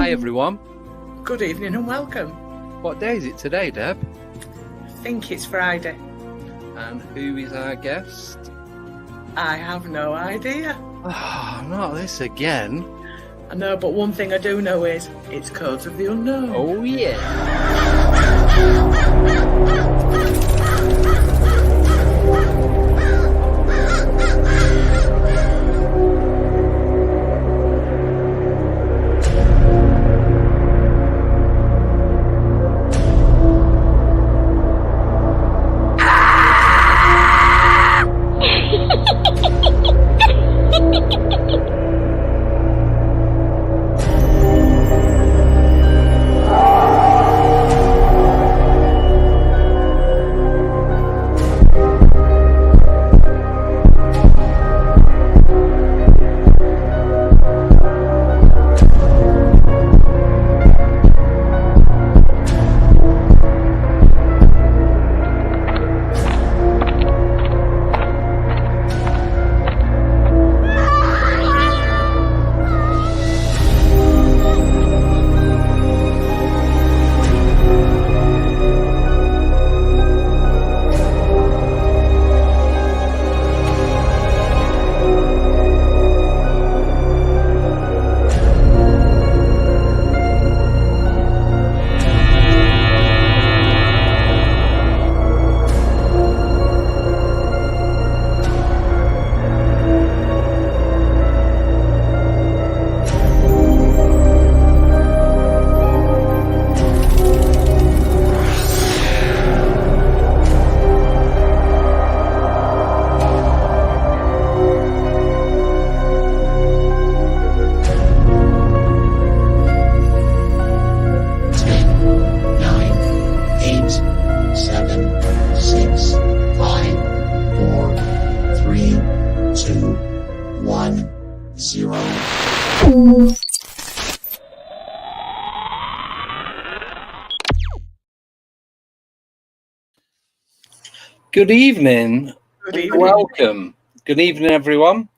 Hi everyone. Good evening and welcome. What day is it today, Deb? I think it's Friday. And who is our guest? I have no idea. Oh, not this again. I know, but one thing I do know is it's Codes of the Unknown. Oh yeah. Good evening. Good evening. Welcome. Good evening, everyone.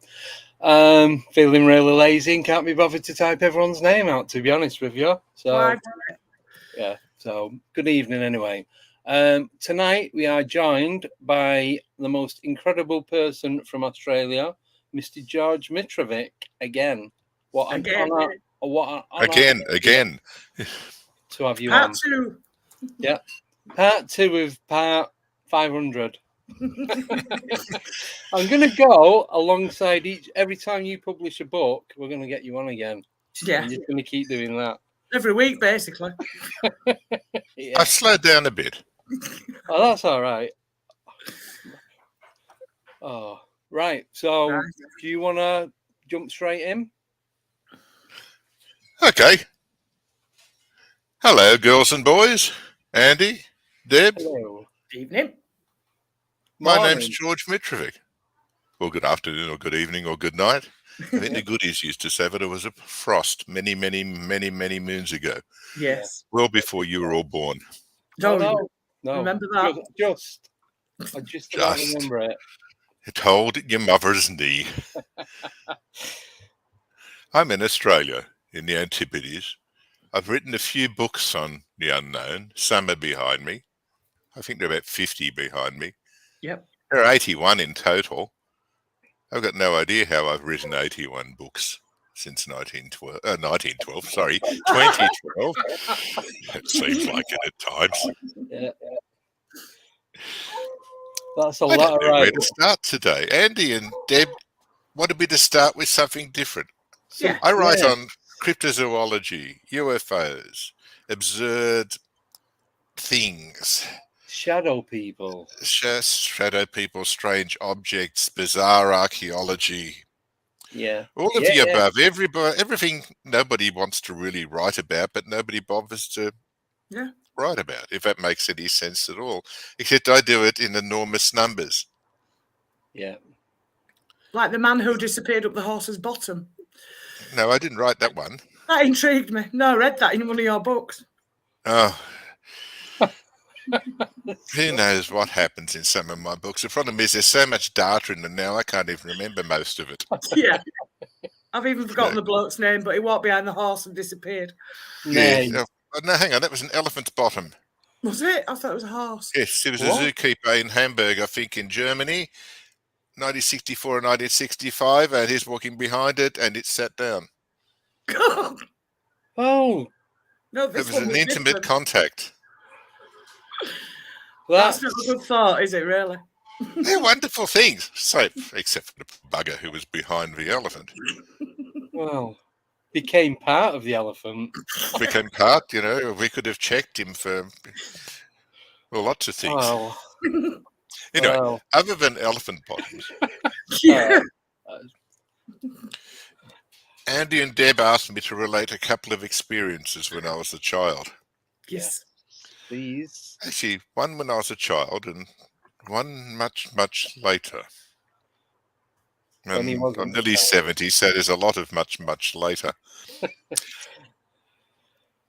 Feeling really lazy and can't be bothered to type everyone's name out, to be honest with you. So, yeah. So, good evening, anyway. Tonight we are joined by the most incredible person from Australia, Mr. George Mitrovic. Again, what an honor! What an honor Again. To have you Part on. 2. Yeah, part 2 of part 500. I'm going to go alongside every time you publish a book, we're going to get you on again. Yeah. I'm just going to keep doing that. Every week, basically. Yeah. I've slowed down a bit. Oh, that's all right. Oh, right. So, do you want to jump straight in? Okay. Hello, girls and boys. Andy, Deb. Hello. Evening. My name's George Mitrovic. Well, good afternoon or good evening or good night. I think the goodies used to say that it was a frost many moons ago. Yes. Well before you were all born. No. Remember that? I just about remember it. It hold your mother's knee. I'm in Australia, in the Antipodes. I've written a few books on the unknown. Some are behind me. I think there are about 50 behind me. Yep. There are 81 in total. I've got no idea how I've written 81 books since 2012. It seems like it at times. Yeah. That's a lot of where to start today. Andy and Deb wanted me to start with something different. Yeah. I write on cryptozoology, UFOs, absurd things. Shadow people. Shadow people, strange objects, bizarre archaeology. Yeah. All of the above. Everything nobody wants to really write about, but nobody bothers to write about, if that makes any sense at all. Except I do it in enormous numbers. Yeah. Like the man who disappeared up the horse's bottom. No, I didn't write that one. That intrigued me. No, I read that in one of your books. Oh. Who knows what happens in some of my books? The problem is there's so much data in them now, I can't even remember most of it. Yeah. I've even forgotten the bloke's name, but he walked behind the horse and disappeared. Yeah. No, hang on. That was an elephant bottom. Was it? I thought it was a horse. Yes, it was a zookeeper in Hamburg, I think, in Germany, 1964 and 1965, and he's walking behind it, and it sat down. Oh. No, it was an intimate contact. That's not a good thought, is it, really? They're wonderful things, except for the bugger who was behind the elephant. Well, became part of the elephant. Became part, we could have checked him for lots of things. Oh. Anyway, other than elephant bottoms. Andy and Deb asked me to relate a couple of experiences when I was a child. Yes. Please. Actually, one when I was a child and one much, much later. I'm nearly 70, so there's a lot of much, much later.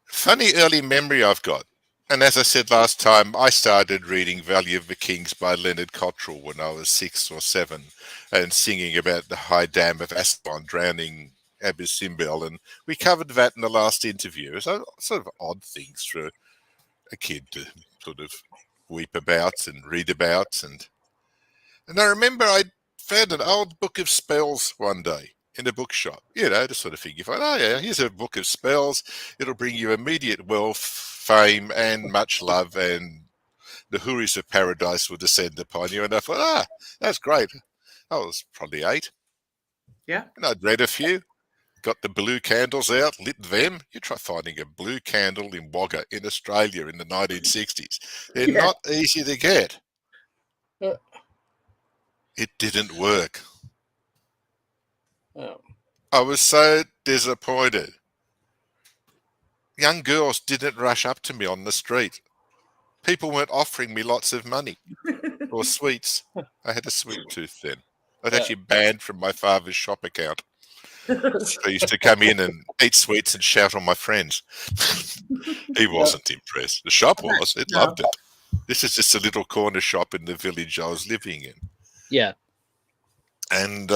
Funny early memory I've got. And as I said last time, I started reading Valley of the Kings by Leonard Cottrell when I was 6 or 7 and singing about the high dam of Aswan drowning Abyssimbel. And we covered that in the last interview. So sort of odd things for a kid to sort of weep about and read about. And I remember I found an old book of spells one day in a bookshop. The sort of thing you find, oh yeah, here's a book of spells. It'll bring you immediate wealth, fame, and much love, and the houris of paradise will descend upon you. And I thought, that's great. I was probably 8. Yeah. And I'd read a few, got the blue candles out, lit them. You try finding a blue candle in Wagga in Australia in the 1960s. They're not easy to get. It didn't work. Oh. I was so disappointed. Young girls didn't rush up to me on the street. People weren't offering me lots of money or sweets. I had a sweet tooth then. I'd actually banned from my father's shop account. I used to come in and eat sweets and shout on my friends. He wasn't impressed. The shop was. It loved it. This is just a little corner shop in the village I was living in. Yeah. And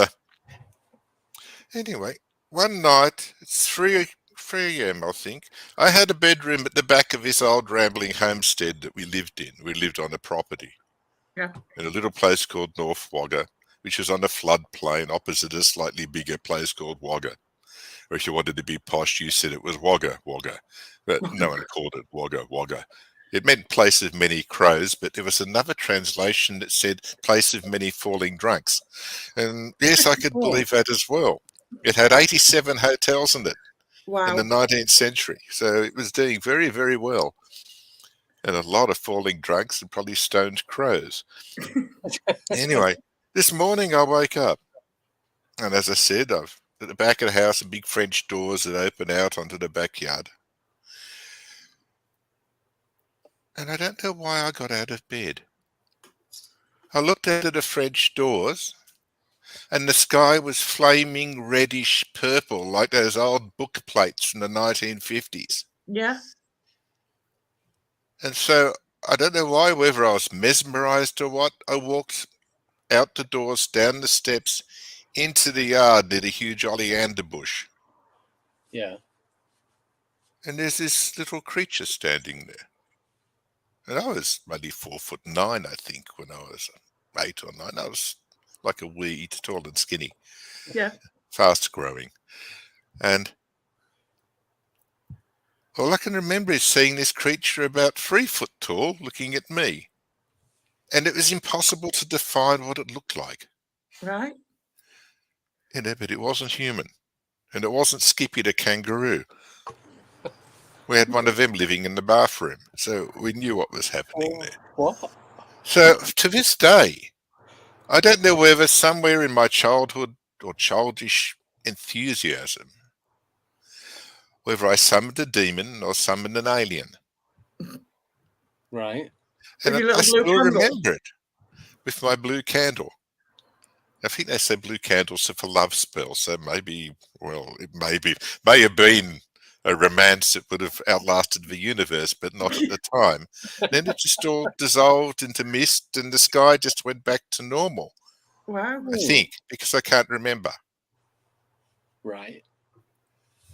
anyway, one night, it's 3 a.m., I think, I had a bedroom at the back of this old rambling homestead that we lived in. We lived on a property. Yeah. In a little place called North Wagga, which was on a floodplain opposite a slightly bigger place called Wagga. Or if you wanted to be posh, you said it was Wagga Wagga. But no one called it Wagga Wagga. It meant place of many crows, but there was another translation that said place of many falling drunks. And yes, I could believe that as well. It had 87 hotels in it in the 19th century. So it was doing very, very well. And a lot of falling drunks and probably stoned crows. Anyway, this morning I woke up. And as I said, I've at the back of the house, big French doors that open out onto the backyard. And I don't know why I got out of bed. I looked out of the French doors, and the sky was flaming reddish purple, like those old book plates from the 1950s. Yeah. And so, I don't know why, whether I was mesmerized or what, I walked out the doors, down the steps, into the yard near the huge oleander bush. Yeah. And there's this little creature standing there. And I was maybe 4'9", I think, when I was 8 or 9. I was like a weed, tall and skinny. Yeah. Fast growing. And all I can remember is seeing this creature about 3 foot tall looking at me. And it was impossible to define what it looked like. Right. But it wasn't human. And it wasn't Skippy the kangaroo. We had one of them living in the bathroom, so we knew what was happening there. What? So, to this day, I don't know whether somewhere in my childhood or childish enthusiasm, whether I summoned a demon or summoned an alien. Right. And I still remember it with my blue candle. I think they say blue candles are for love spells, so maybe, it may have been a romance that would have outlasted the universe, but not at the time. Then it just all dissolved into mist and the sky just went back to normal. Wow. I think, because I can't remember. Right.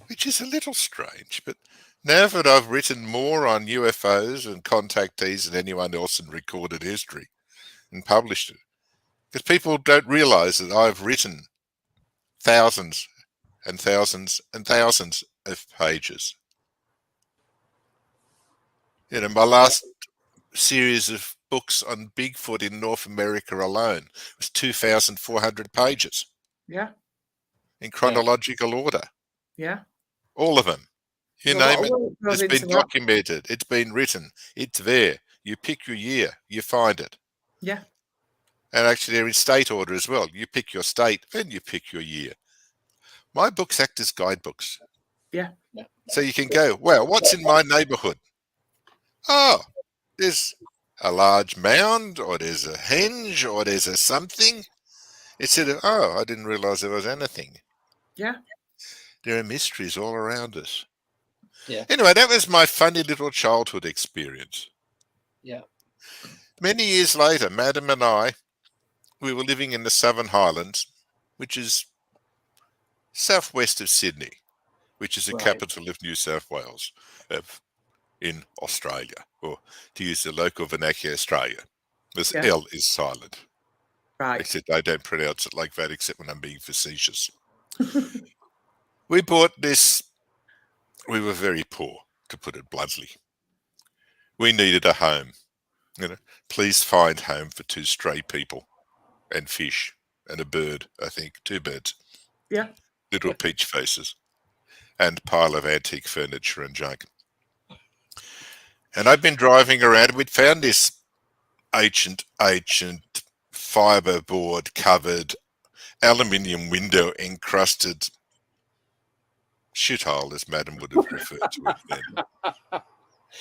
Which is a little strange, but now that I've written more on UFOs and contactees than anyone else in recorded history and published it, because people don't realize that I've written thousands and thousands and thousands of pages. You know, my last series of books on Bigfoot in North America alone was 2,400 pages. Yeah. In chronological order. Yeah. All of them. You name it. It's been that. documented. It's been written. It's there. You pick your year. You find it. Yeah. And actually, they're in state order as well. You pick your state and you pick your year. My books act as guidebooks. Yeah. So you can go, well, what's in my neighborhood? Oh, there's a large mound, or there's a henge, or there's a something. Instead of, oh, I didn't realize there was anything. Yeah. There are mysteries all around us. Yeah. Anyway, that was my funny little childhood experience. Yeah. Many years later, Madam and I, we were living in the Southern Highlands, which is southwest of Sydney, which is the capital of New South Wales, in Australia, or to use the local vernacular, Australia. This L is silent. Right. Except I don't pronounce it like that, except when I'm being facetious. We bought this. We were very poor, to put it bluntly. We needed a home. You know, please find home for 2 stray people and fish and a bird, I think, 2 birds. Yeah. Little peach faces and pile of antique furniture and junk. And I've been driving around. We'd found this ancient fiberboard covered aluminium window encrusted shithole, as Madam would have referred to it then.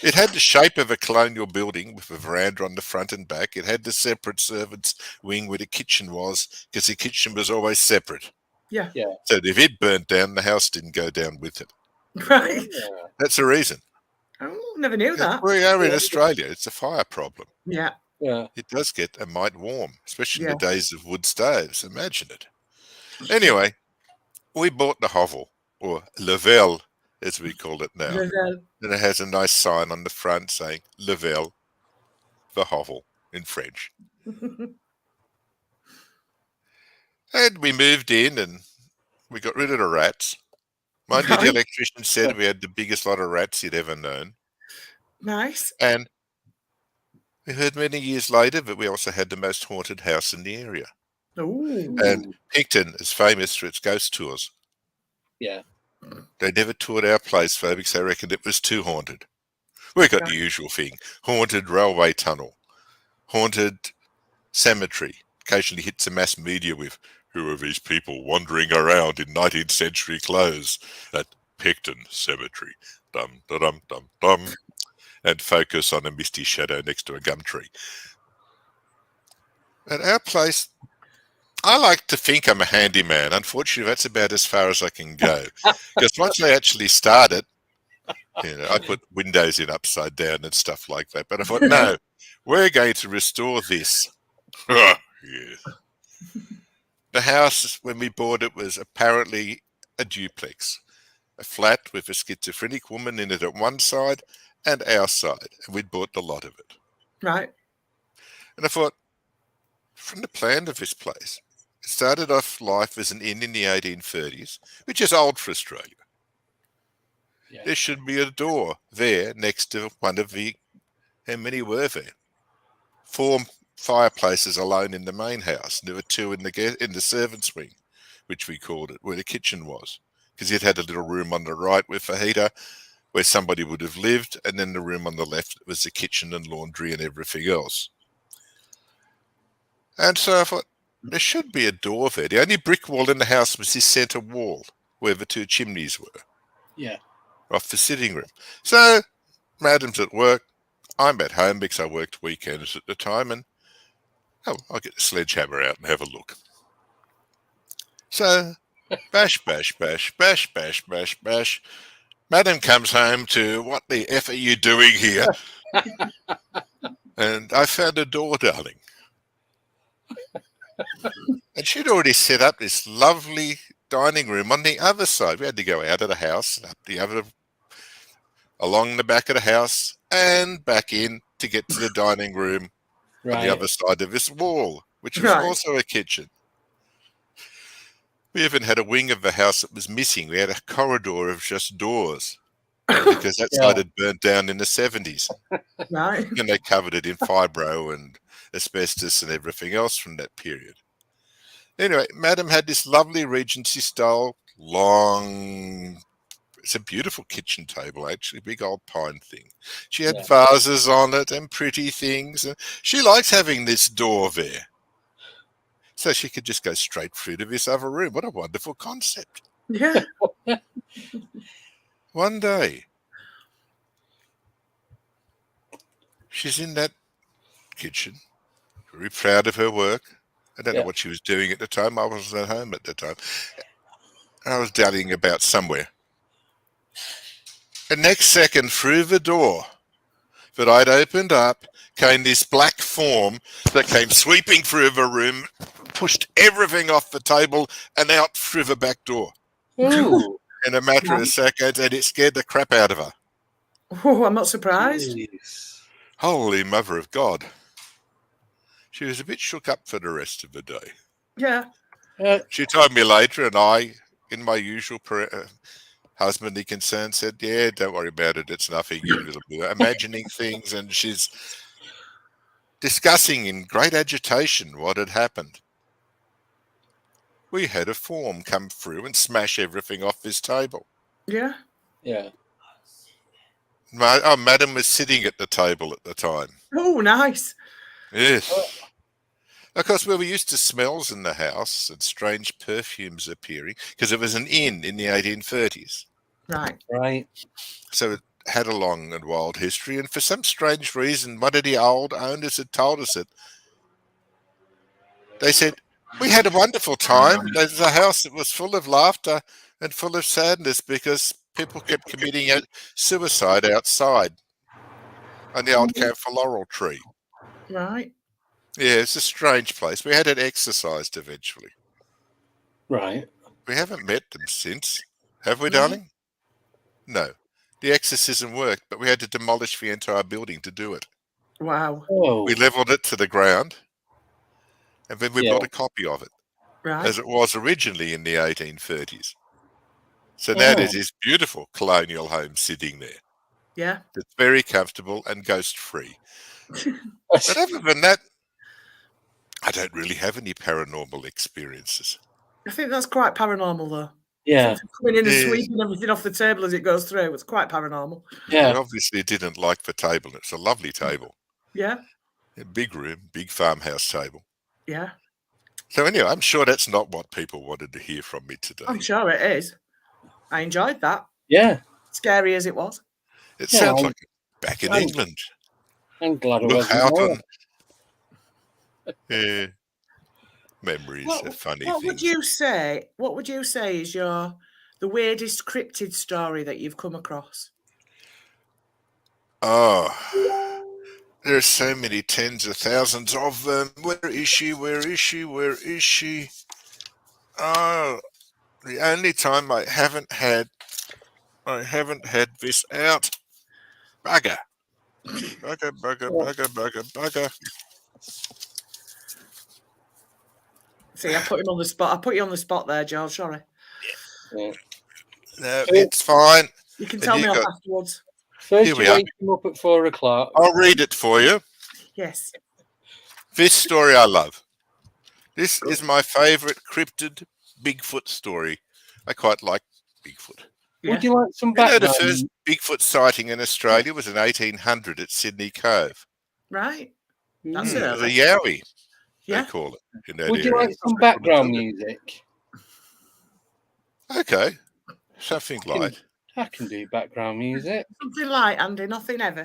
It had the shape of a colonial building with a veranda on the front and back. It had the separate servants' wing where the kitchen was, because the kitchen was always separate. Yeah. Yeah. So if it burnt down, the house didn't go down with it. Right. Yeah. That's the reason. Oh, never knew that. We are in Australia. It's a fire problem. Yeah. Yeah. It does get a mite warm, especially in the days of wood stoves. Imagine it. Anyway, we bought the hovel, or Level, as we call it now. Level. And it has a nice sign on the front saying Level, the hovel, in French. And we moved in and we got rid of the rats. Mind you, the electrician said we had the biggest lot of rats he'd ever known. Nice. And we heard many years later that we also had the most haunted house in the area. Ooh. And Picton is famous for its ghost tours. Yeah. They never toured our place, though, because they reckoned it was too haunted. We got the usual thing. Haunted railway tunnel. Haunted cemetery. Occasionally hits the mass media with, who are these people wandering around in 19th century clothes at Picton Cemetery? Dum, da, dum, dum, dum. And focus on a misty shadow next to a gum tree. At our place, I like to think I'm a handyman. Unfortunately, that's about as far as I can go. Because once I actually started, I put windows in upside down and stuff like that. But I thought, no, we're going to restore this. The house, when we bought it, was apparently a duplex. A flat with a schizophrenic woman in it at one side and our side. And we'd bought the lot of it. Right. And I thought, from the plan of this place, it started off life as an inn in the 1830s, which is old for Australia. Yeah. There should be a door there next to one of the, how many were there? 4 fireplaces alone in the main house. There were 2 in the servants' wing, which we called it, where the kitchen was, because it had a little room on the right with a heater where somebody would have lived, and then the room on the left was the kitchen and laundry and everything else. And so I thought, there should be a door there. The only brick wall in the house was this centre wall where the 2 chimneys were. Yeah. Off the sitting room. So, Madam's at work. I'm at home because I worked weekends at the time, and I'll get the sledgehammer out and have a look. So, bash, bash, bash, bash, bash, bash, bash. Madam comes home to, what the F are you doing here? And I found a door, darling. And she'd already set up this lovely dining room on the other side. We had to go out of the house and up the other, along the back of the house and back in to get to the dining room on the other side of this wall, which was also a kitchen. We even had a wing of the house that was missing. We had a corridor of just doors because that side had burnt down in the 70s. Right. And they covered it in fibro and asbestos and everything else from that period. Anyway, Madam had this lovely Regency style long, it's a beautiful kitchen table, actually, big old pine thing. She had vases on it and pretty things. And she likes having this door there. So she could just go straight through to this other room. What a wonderful concept. Yeah. One day, she's in that kitchen, very proud of her work. I don't know what she was doing at the time. I wasn't at home at the time. I was dallying about somewhere. The next second, through the door that I'd opened up, came this black form that came sweeping through the room, pushed everything off the table and out through the back door. Ooh. In a matter of seconds, and it scared the crap out of her. Oh, I'm not surprised. Jeez. Holy mother of God. She was a bit shook up for the rest of the day. Yeah. She told me later, and I, in my usual husbandly concern, said, yeah, don't worry about it. It's nothing. You're imagining things, and she's discussing in great agitation what had happened. We had a form come through and smash everything off this table. Yeah. Yeah. Madam was sitting at the table at the time. Oh, nice. Yes. Of course, we were used to smells in the house and strange perfumes appearing because it was an inn in the 1830s. Right. So it had a long and wild history. And for some strange reason, one of the old owners had told us it. They said, we had a wonderful time. There's a house that was full of laughter and full of sadness because people kept committing suicide outside on the old camphor laurel tree. Right. Yeah, it's a strange place. We had it exorcised eventually. Right. We haven't met them since. Have we, darling? No. The exorcism worked, but we had to demolish the entire building to do it. Wow. Oh. We leveled it to the ground, and then we bought a copy of it, as it was originally in the 1830s. So now there's this beautiful colonial home sitting there. Yeah. It's very comfortable and ghost-free. But other than that, I don't really have any paranormal experiences. I think that's quite paranormal, though. Yeah. Coming in and sweeping everything off the table as it goes through. It's quite paranormal. Yeah. It obviously didn't like the table. It's a lovely table. Yeah. A big room, big farmhouse table. Yeah. So anyway, I'm sure that's not what people wanted to hear from me today. I'm sure it is. I enjoyed that. Yeah. Scary as it was. It sounds like back in England. I'm glad I Look wasn't out there. on memories of funny things. What would you say? What would you say is the weirdest cryptid story that you've come across? Oh, there's so many tens of thousands of them. Where is she? Where is she? Where is she? Oh, the only time I haven't had this out. Bugger. Bugger. See, I put him on the spot. I put you on the spot there, George. Sorry. Yeah. No, it's fine. You can tell me off afterwards. First, you wake him up at 4 o'clock. I'll read it for you. Yes. This story I love. This is my favourite cryptid Bigfoot story. I quite like Bigfoot. Yeah. Would you like some background? The first Bigfoot sighting in Australia was in 1800 at Sydney Cove. Right. That's it. The Yowie, they call it. In that Would you like some background music? Okay. Something light. I can do background music. Something light, Andy. Nothing heavy.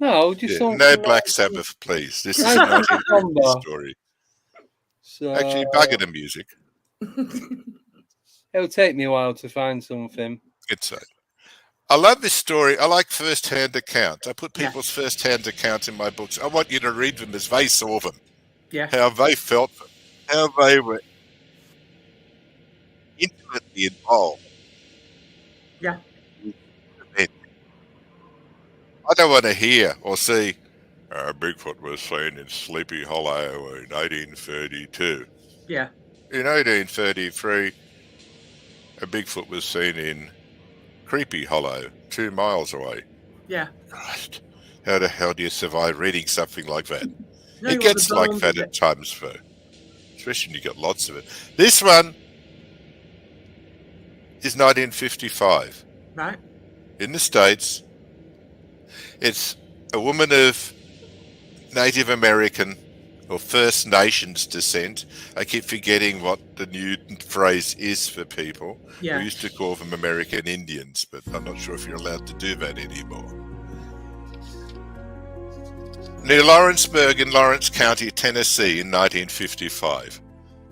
No, just no Black Sabbath, please. This is not a story. So, actually, bugger the music. It'll take me a while to find something. It's so. I love this story. I like first-hand accounts. I put people's first-hand accounts in my books. I want you to read them as they saw them. Yeah. How they felt them. How they were. intimately involved. Yeah. I don't want to hear or see Bigfoot was seen in Sleepy Hollow in 1832. Yeah. In 1833, a Bigfoot was seen in Creepy Hollow, 2 miles away. Yeah. Christ, how the hell do you survive reading something like that? No, It you want the gets like bones that of at it. times, though, especially when you got lots of it. This one is 1955. Right. In the States, it's a woman of Native American or First Nations descent. I keep forgetting what the new phrase is for people. Yeah. We used to call them American Indians, but I'm not sure if you're allowed to do that anymore. Near Lawrenceburg in Lawrence County, Tennessee in 1955.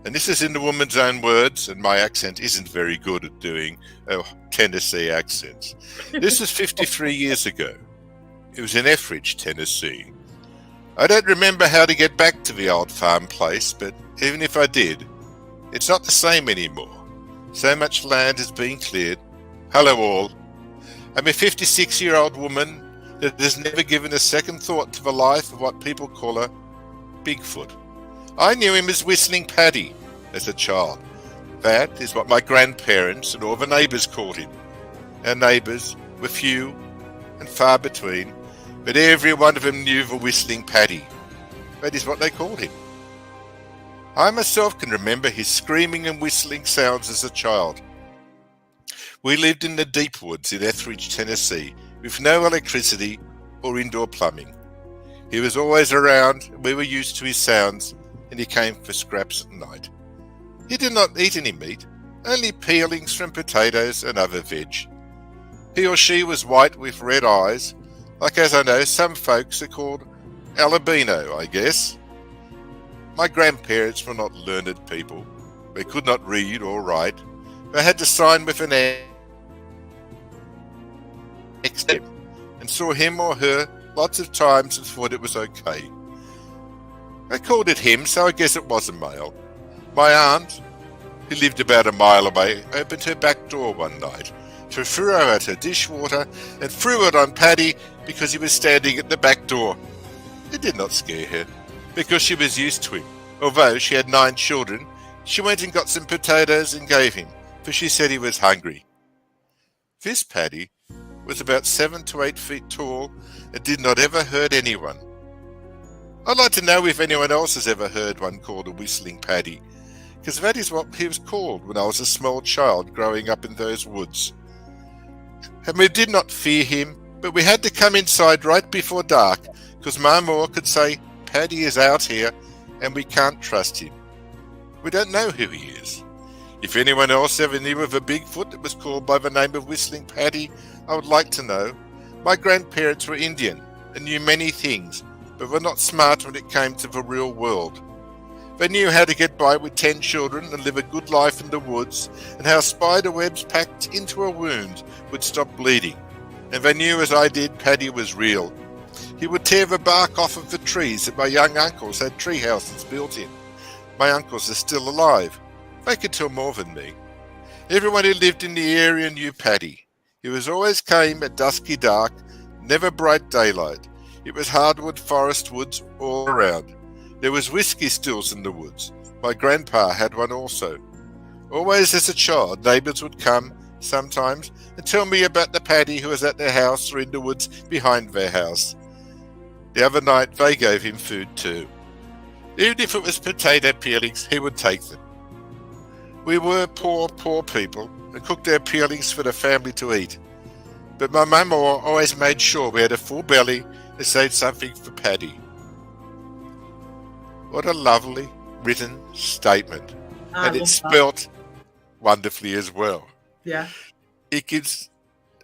And this is in the woman's own words, and my accent isn't very good at doing Tennessee accents. This is 53 years ago. It was in Etheridge, Tennessee. I don't remember how to get back to the old farm place, but even if I did, it's not the same anymore. So much land has been cleared. Hello all. I'm a 56-year-old woman that has never given a second thought to the life of what people call a Bigfoot. I knew him as Whistling Paddy as a child. That is what my grandparents and all the neighbours called him. Our neighbours were few and far between, but every one of them knew the Whistling Paddy. That is what they called him. I myself can remember his screaming and whistling sounds as a child. We lived in the deep woods in Etheridge, Tennessee, with no electricity or indoor plumbing. He was always around, and we were used to his sounds, and he came for scraps at night. He did not eat any meat, only peelings from potatoes and other veg. He or she was white with red eyes, like as I know some folks are called albino, I guess. My grandparents were not learned people. They could not read or write. They had to sign with an X and saw him or her lots of times and thought it was okay. I called it him, so I guess it was a male. My aunt, who lived about a mile away, opened her back door one night to throw out her dishwater and threw it on Paddy because he was standing at the back door. It did not scare her, because she was used to him. Although she had 9 children, she went and got some potatoes and gave him, for she said he was hungry. This Paddy was about 7 to 8 feet tall and did not ever hurt anyone. I'd like to know if anyone else has ever heard one called a Whistling Paddy, because that is what he was called when I was a small child growing up in those woods. And we did not fear him, but we had to come inside right before dark, because Mama could say, Paddy is out here, and we can't trust him. We don't know who he is. If anyone else ever knew of a Bigfoot that was called by the name of Whistling Paddy, I would like to know. My grandparents were Indian and knew many things, but were not smart when it came to the real world. They knew how to get by with 10 children and live a good life in the woods, and how spider webs packed into a wound would stop bleeding. And they knew, as I did, Paddy was real. He would tear the bark off of the trees that my young uncles had tree houses built in. My uncles are still alive. They could tell more than me. Everyone who lived in the area knew Paddy. He was always came at dusky dark, never bright daylight. It was hardwood forest woods all around. There was whiskey stills in the woods. My grandpa had one also. Always as a child, neighbours would come, sometimes, and tell me about the Paddy who was at their house or in the woods behind their house. The other night they gave him food too. Even if it was potato peelings, he would take them. We were poor people and cooked our peelings for the family to eat. But my mum always made sure we had a full belly and saved something for Paddy. What a lovely written statement. And it's spelt wonderfully as well. Yeah. It gives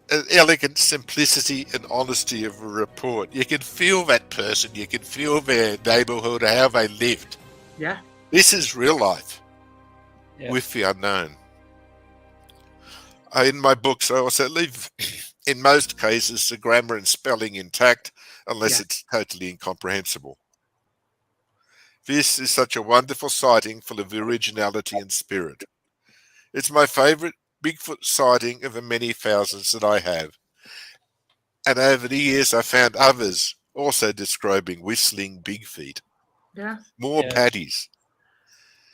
an elegant simplicity and honesty of a report. You can feel that person. You can feel their neighbourhood, how they lived. Yeah. This is real life with the unknown. In my books, I also leave, in most cases, the grammar and spelling intact, unless it's totally incomprehensible. This is such a wonderful sighting full of originality and spirit. It's my favourite Bigfoot sighting of the many thousands that I have. And over the years, I found others also describing whistling big feet. Yeah. More Yeah. patties.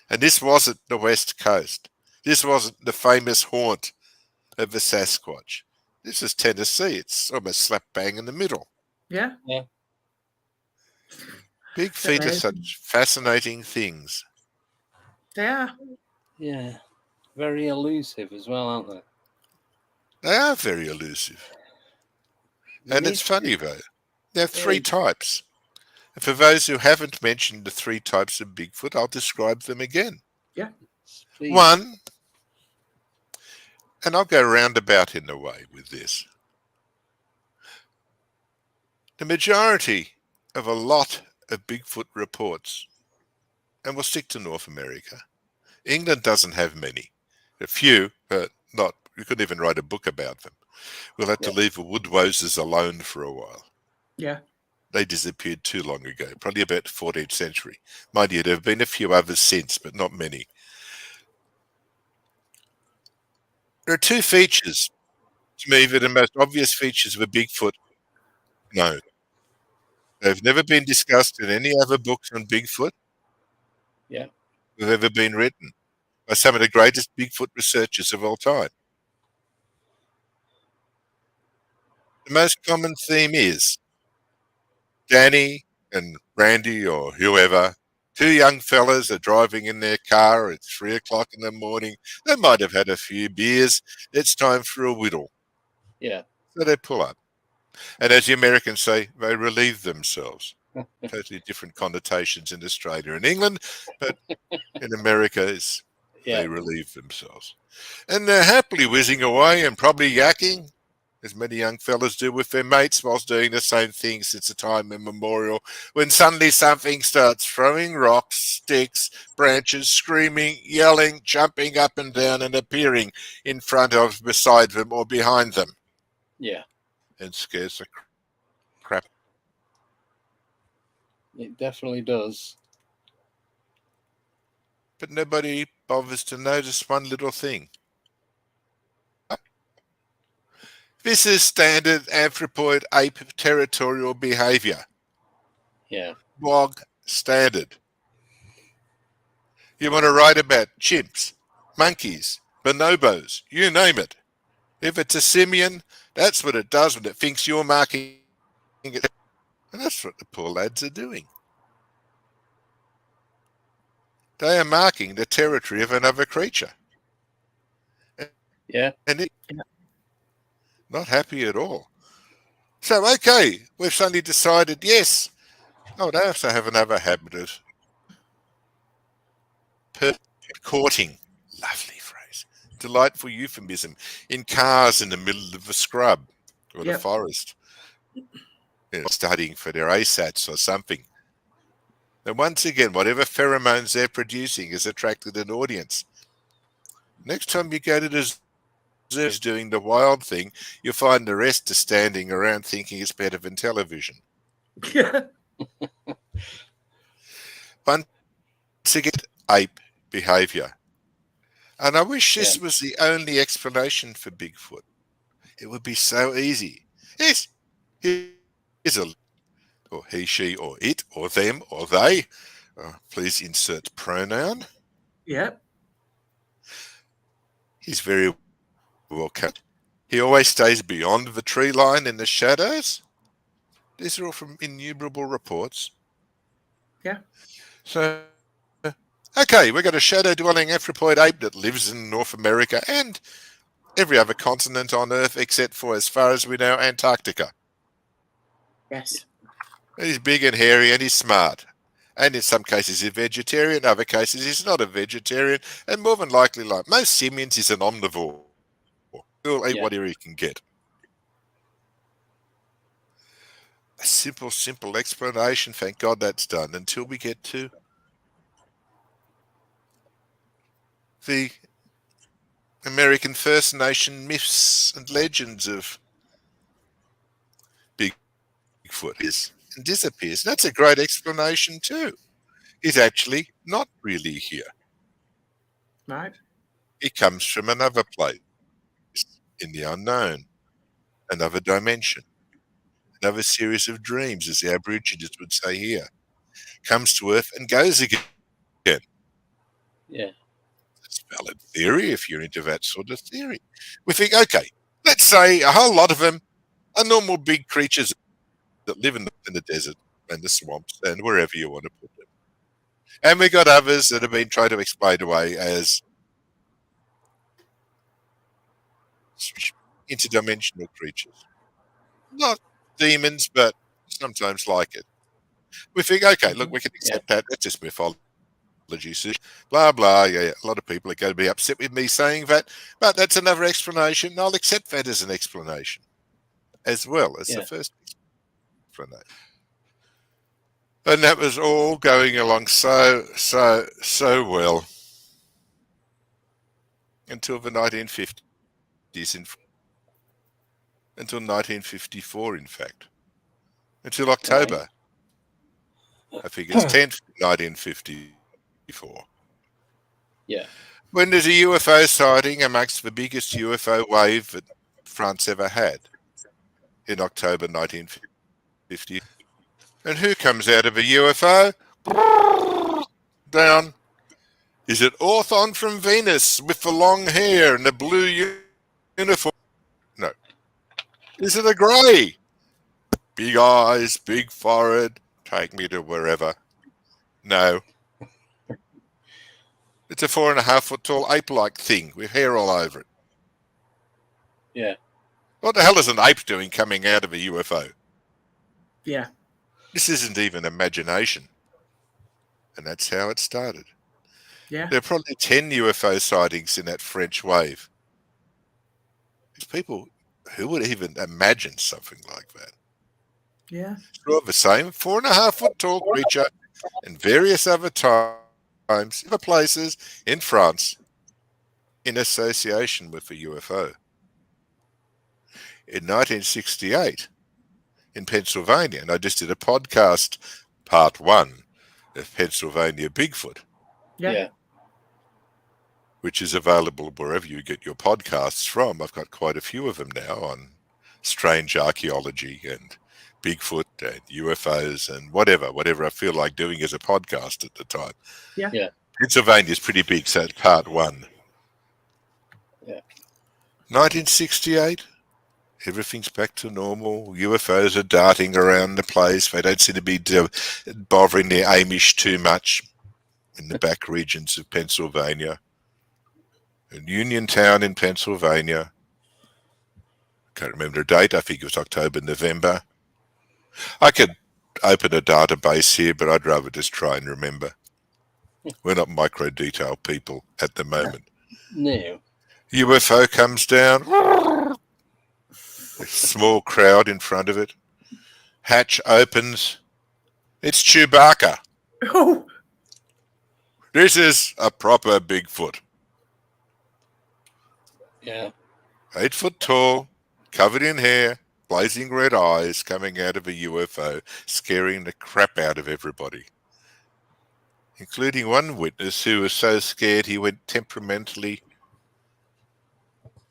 And this wasn't the West Coast. This wasn't the famous haunt of the Sasquatch. This is Tennessee. It's almost slap bang in the middle. Yeah. Yeah. Big feet are such fascinating things. They are. Yeah. Very elusive as well, aren't they? They are very elusive. And it's funny, though. There are three types. And for those who haven't mentioned the three types of Bigfoot, I'll describe them again. Yeah. Please. One, and I'll go roundabout in a way with this. The majority of a lot of Bigfoot reports, and we'll stick to North America. England doesn't have many. A few, but not. We couldn't even write a book about them. We'll have to leave the Woodwoses alone for a while. Yeah. They disappeared too long ago, probably about the 14th century. Mind you, there have been a few others since, but not many. There are two features, to me, that are the most obvious features of a Bigfoot known. They've never been discussed in any other books on Bigfoot Yeah. that have ever been written by some of the greatest Bigfoot researchers of all time. The most common theme is Danny and Randy or whoever, two young fellas are driving in their car at 3 o'clock in the morning. They might have had a few beers. It's time for a whittle. Yeah. So they pull up. And as the Americans say, they relieve themselves. Totally different connotations in Australia and England, but in America, they relieve themselves. And they're happily whizzing away and probably yakking, as many young fellas do with their mates, whilst doing the same thing since a time immemorial, when suddenly something starts throwing rocks, sticks, branches, screaming, yelling, jumping up and down and appearing in front of, beside them, or behind them. Yeah. And scares the crap. It definitely does. But nobody bothers to notice one little thing. This is standard anthropoid ape territorial behavior. Yeah. Bog standard. You want to write about chimps, monkeys, bonobos, you name it. If it's a simian, that's what it does when it thinks you're marking it. And that's what the poor lads are doing. They are marking the territory of another creature. Yeah. And it not happy at all. So, okay, we've suddenly decided, yes, oh, they also have another habit of courting. Lovely phrase. Delightful euphemism. In cars in the middle of a scrub or the forest. Studying for their ASATs or something. And once again, whatever pheromones they're producing has attracted an audience. Next time you go to the zoo doing the wild thing, you'll find the rest are standing around thinking it's better than television. Once again, ape behavior. And I wish this was the only explanation for Bigfoot. It would be so easy. Yes, here's a, or he, she, or it, or them, or they. Please insert pronoun. Yep. He's very well cut. He always stays beyond the tree line in the shadows. These are all from innumerable reports. Yeah. So, okay, we've got a shadow-dwelling anthropoid ape that lives in North America and every other continent on Earth except for, as far as we know, Antarctica. Yes. He's big and hairy and he's smart. And in some cases he's a vegetarian, in other cases he's not a vegetarian, and more than likely, like most simians, he's an omnivore. He'll eat whatever he can get. A simple explanation. Thank God that's done. Until we get to the American First Nation myths and legends of Bigfoot and disappears. That's a great explanation too. He's actually not really here. Right. He comes from another place in the unknown, another dimension, another series of dreams, as the Aborigines would say here. Comes to Earth and goes again. Yeah. It's a valid theory if you're into that sort of theory. We think, okay, let's say a whole lot of them are normal big creatures that live in the desert and the swamps and wherever you want to put them. And we got others that have been tried to explain away as interdimensional creatures. Not demons, but sometimes like it. We think, okay, look, we can accept that. That's just mythology. Blah, blah. Yeah, a lot of people are going to be upset with me saying that, but that's another explanation. I'll accept that as an explanation as well as the first explanation. And that was all going along so well until the 1950s, until 1954, in fact, until October. I think it's 10th, 1954. Yeah. When there's a UFO sighting amongst the biggest UFO wave that France ever had in October 1950. And who comes out of a UFO? Down. Is it Orthon from Venus with the long hair and the blue uniform? No. Is it a grey? Big eyes, big forehead, take me to wherever. No. It's a 4.5 foot tall ape-like thing with hair all over it. Yeah. What the hell is an ape doing coming out of a UFO? Yeah. This isn't even imagination. And that's how it started. Yeah. There are probably 10 UFO sightings in that French wave. There's people who would even imagine something like that. Yeah. It's all the same 4.5 foot tall creature and various other times, other places in France in association with a UFO. In 1968, in Pennsylvania, and I just did a podcast, part 1 of Pennsylvania Bigfoot. Yeah. Which is available wherever you get your podcasts from. I've got quite a few of them now on strange archaeology and Bigfoot and UFOs and whatever I feel like doing as a podcast at the time. Yeah. Pennsylvania's pretty big, so it's part 1. Yeah. 1968, everything's back to normal. UFOs are darting around the place. They don't seem to be bothering their Amish too much in the back regions of Pennsylvania. In Uniontown in Pennsylvania. I can't remember the date. I think it was October, November. I could open a database here, but I'd rather just try and remember. We're not micro-detail people at the moment. No. UFO comes down. A small crowd in front of it. Hatch opens. It's Chewbacca. Oh. This is a proper Bigfoot. Yeah. 8 foot tall, covered in hair, blazing red eyes coming out of a UFO, scaring the crap out of everybody. Including one witness who was so scared he went temperamentally.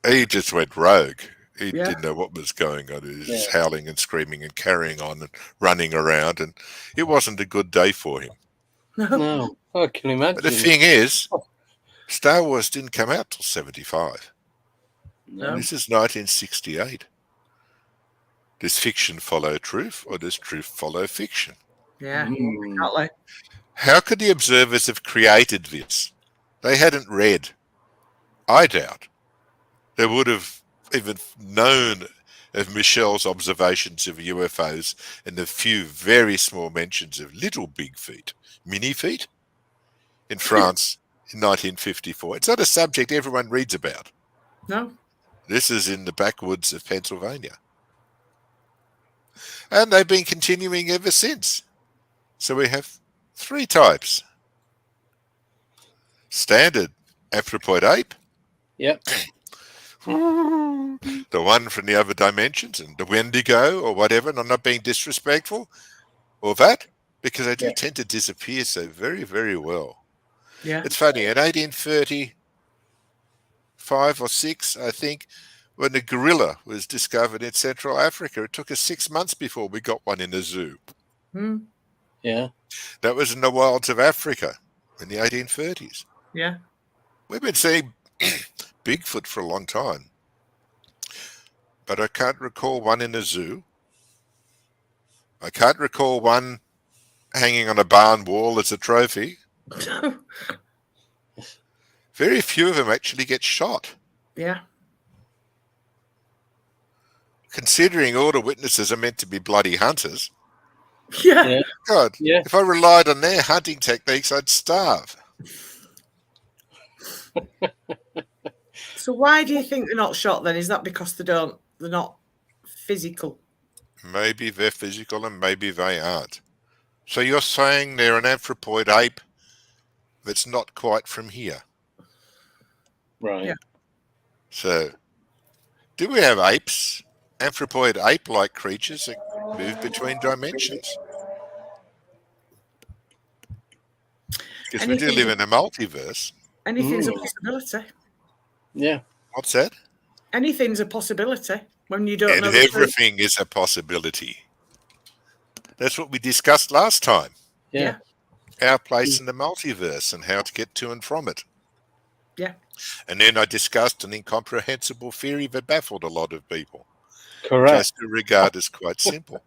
He just went rogue. He didn't know what was going on. He was just howling and screaming and carrying on and running around, and it wasn't a good day for him. No, I can imagine. But the thing is, Star Wars didn't come out till 75. No. This is 1968. Does fiction follow truth, or does truth follow fiction? Yeah, exactly. How could the observers have created this? They hadn't read. I doubt. They would have even known of Michel's observations of UFOs and the few very small mentions of little big feet, mini feet, in France in 1954. It's not a subject everyone reads about. No. This is in the backwoods of Pennsylvania. And they've been continuing ever since. So we have 3 types. Standard anthropoid ape. Yep. The one from the other dimensions and the Wendigo or whatever, and I'm not being disrespectful or that, because they do tend to disappear so very, very well. Yeah. It's funny, in 1830, 5 or 6, I think, when a gorilla was discovered in Central Africa. It took us 6 months before we got one in a zoo. Yeah. That was in the wilds of Africa in the 1830s. Yeah. We've been seeing Bigfoot for a long time, but I can't recall one in a zoo. I can't recall one hanging on a barn wall as a trophy. Very few of them actually get shot. Yeah. Considering all the witnesses are meant to be bloody hunters. Yeah. Yeah. God, Yeah. if I relied on their hunting techniques, I'd starve. So why do you think they're not shot then? Is that because they're not physical? Maybe they're physical and maybe they aren't. So you're saying they're an anthropoid ape that's not quite from here. Right. Yeah. So, do we have apes, anthropoid ape-like creatures that move between dimensions? Because we do live in a multiverse. Anything's a possibility. Yeah. What's that? Anything's a possibility when you don't And know the truth. everything is a possibility. That's what we discussed last time. Yeah. Our place in the multiverse and how to get to and from it. Yeah. And then I discussed an incomprehensible theory that baffled a lot of people. Correct. Which I still regard as quite simple.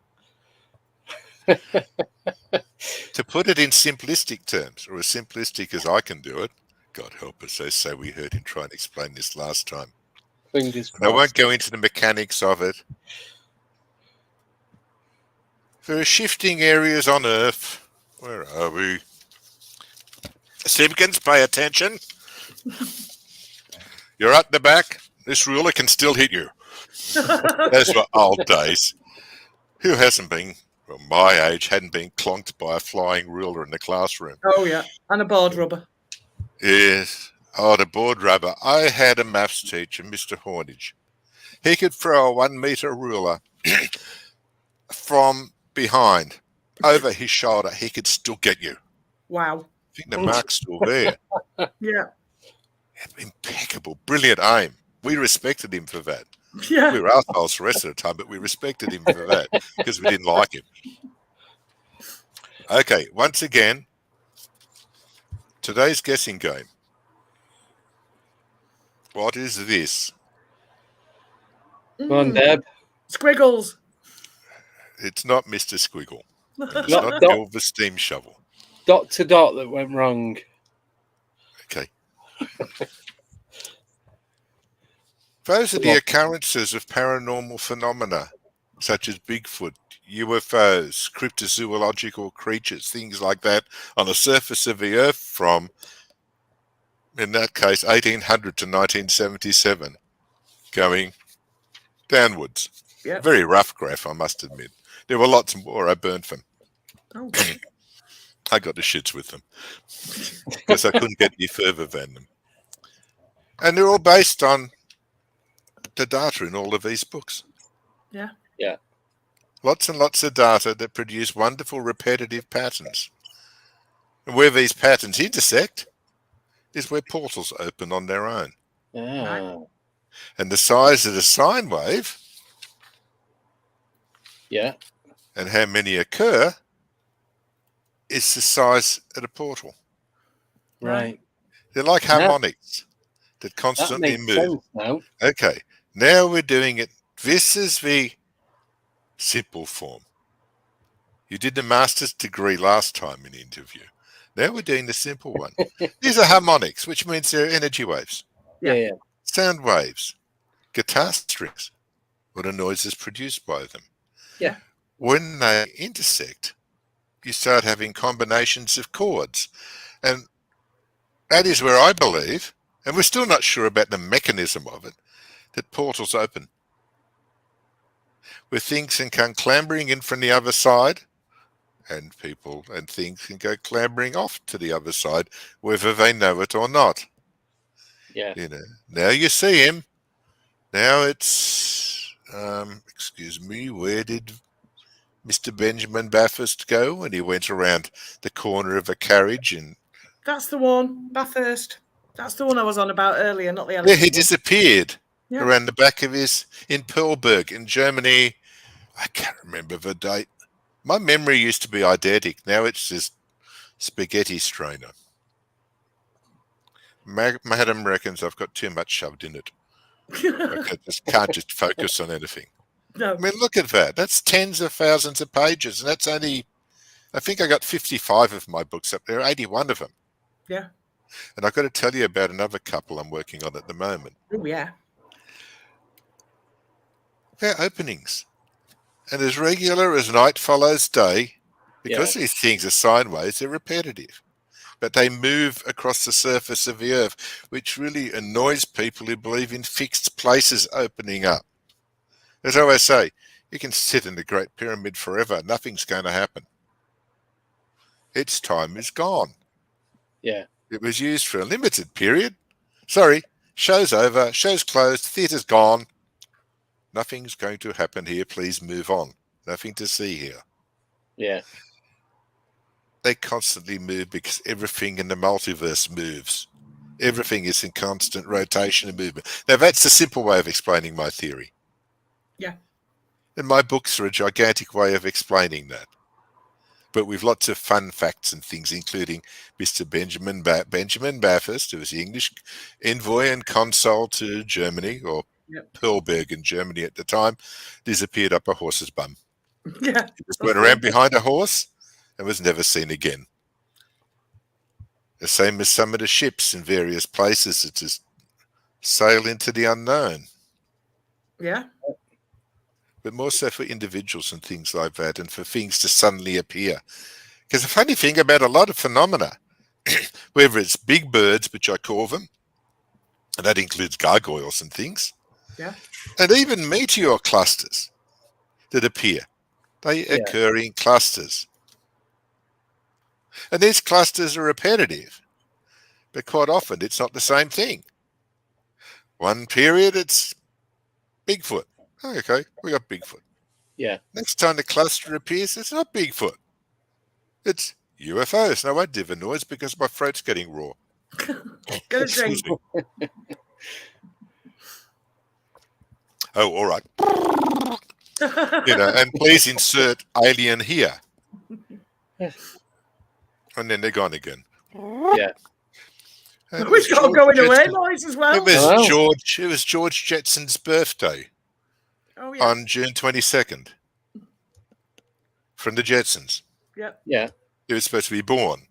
To put it in simplistic terms, or as simplistic as I can do it, God help us, they say we heard him try and explain this last time. Fingers crossed. I won't go into the mechanics of it. There are shifting areas on Earth. Where are we? Simpkins, pay attention. You're at the back. This ruler can still hit you. Those were old days. Who hasn't been, well, my age, hadn't been clonked by a flying ruler in the classroom? Oh, yeah. And a board rubber. Yes. Oh, the board rubber. I had a maths teacher, Mr. Hornage. He could throw a 1 metre ruler from behind over his shoulder. He could still get you. Wow. I think the mark's still there. Yeah. Impeccable, brilliant aim. We respected him for that. Yeah. We were assholes the rest of the time, but we respected him for that because we didn't like him. Okay, once again, today's guessing game. What is this? Come on, Deb. Squiggles. It's not Mr. Squiggle. And it's Not not dot. Elvis Steam Shovel. Dot to dot that went wrong. Okay. Those are the occurrences of paranormal phenomena, such as Bigfoot, UFOs, cryptozoological creatures, things like that, on the surface of the Earth from, in that case, 1800 to 1977, going downwards. Yep. Very rough graph, I must admit. There were lots more. I burnt them. Oh. I got the shits with them because I couldn't get any further than them. And they're all based on the data in all of these books. Yeah. Yeah. Lots and lots of data that produce wonderful repetitive patterns. And where these patterns intersect is where portals open on their own. Ah. And the size of the sine wave Yeah. and how many occur is the size of the portal. Right. They're like harmonics that That constantly makes move. sense now. Okay, now we're doing it. This is the simple form. You did the master's degree last time in the interview. Now we're doing the simple one. These are harmonics, which means they're energy waves, Yeah. sound waves, guitar strings, or the noises produced by them. Yeah. When they intersect, you start having combinations of chords. And that is where I believe, and we're still not sure about the mechanism of it, that portals open. Where things can come clambering in from the other side, and people and things can go clambering off to the other side, whether they know it or not. Yeah. You know, now you see him. Now it's, excuse me, where did Mr. Benjamin Bathurst go when he went around the corner of a carriage? And That's the one. Bathurst. That's the one I was on about earlier, not the Yeah, elephant he one. disappeared Yeah. around the back of in Perlberg in Germany. I can't remember the date. My memory used to be eidetic. Now it's just spaghetti strainer. Madam reckons I've got too much shoved in it. I just can't just focus on anything. No. I mean, look at that. That's tens of thousands of pages, and that's only, I think I got 55 of my books up there, 81 of them. Yeah. And I've got to tell you about another couple I'm working on at the moment. Oh, yeah. They're openings. And as regular as night follows day, because these things are sine waves, they're repetitive. But they move across the surface of the Earth, which really annoys people who believe in fixed places opening up. As I always say, you can sit in the Great Pyramid forever. Nothing's going to happen. Its time is gone. Yeah. It was used for a limited period. Sorry, show's over, show's closed, theatre's gone. Nothing's going to happen here. Please move on. Nothing to see here. Yeah. They constantly move because everything in the multiverse moves. Everything is in constant rotation and movement. Now, that's the simple way of explaining my theory. Yeah. And my books are a gigantic way of explaining that. But with lots of fun facts and things, including Mr. Benjamin Bathurst, who was the English envoy and consul to Germany, or Perlberg in Germany at the time, disappeared up a horse's bum. Yeah. He just went around behind a horse and was never seen again. The same as some of the ships in various places that just sail into the unknown. Yeah. But more so for individuals and things like that, and for things to suddenly appear. Because the funny thing about a lot of phenomena, whether it's big birds, which I call them, and that includes gargoyles and things, and even meteor clusters that appear, they occur in clusters. And these clusters are repetitive, but quite often it's not the same thing. One period it's Bigfoot. Okay, we got Bigfoot. Yeah. Next time the cluster appears, it's not Bigfoot. It's UFOs. No, I won't do the noise because my throat's getting raw. Get a drink. Oh, all right. And please insert alien here. And then they're gone again. Yeah. We've got a going away noise as well. It was George Jetson's birthday. Oh, yeah. On June 22nd. From the Jetsons. Yep. Yeah. He was supposed to be born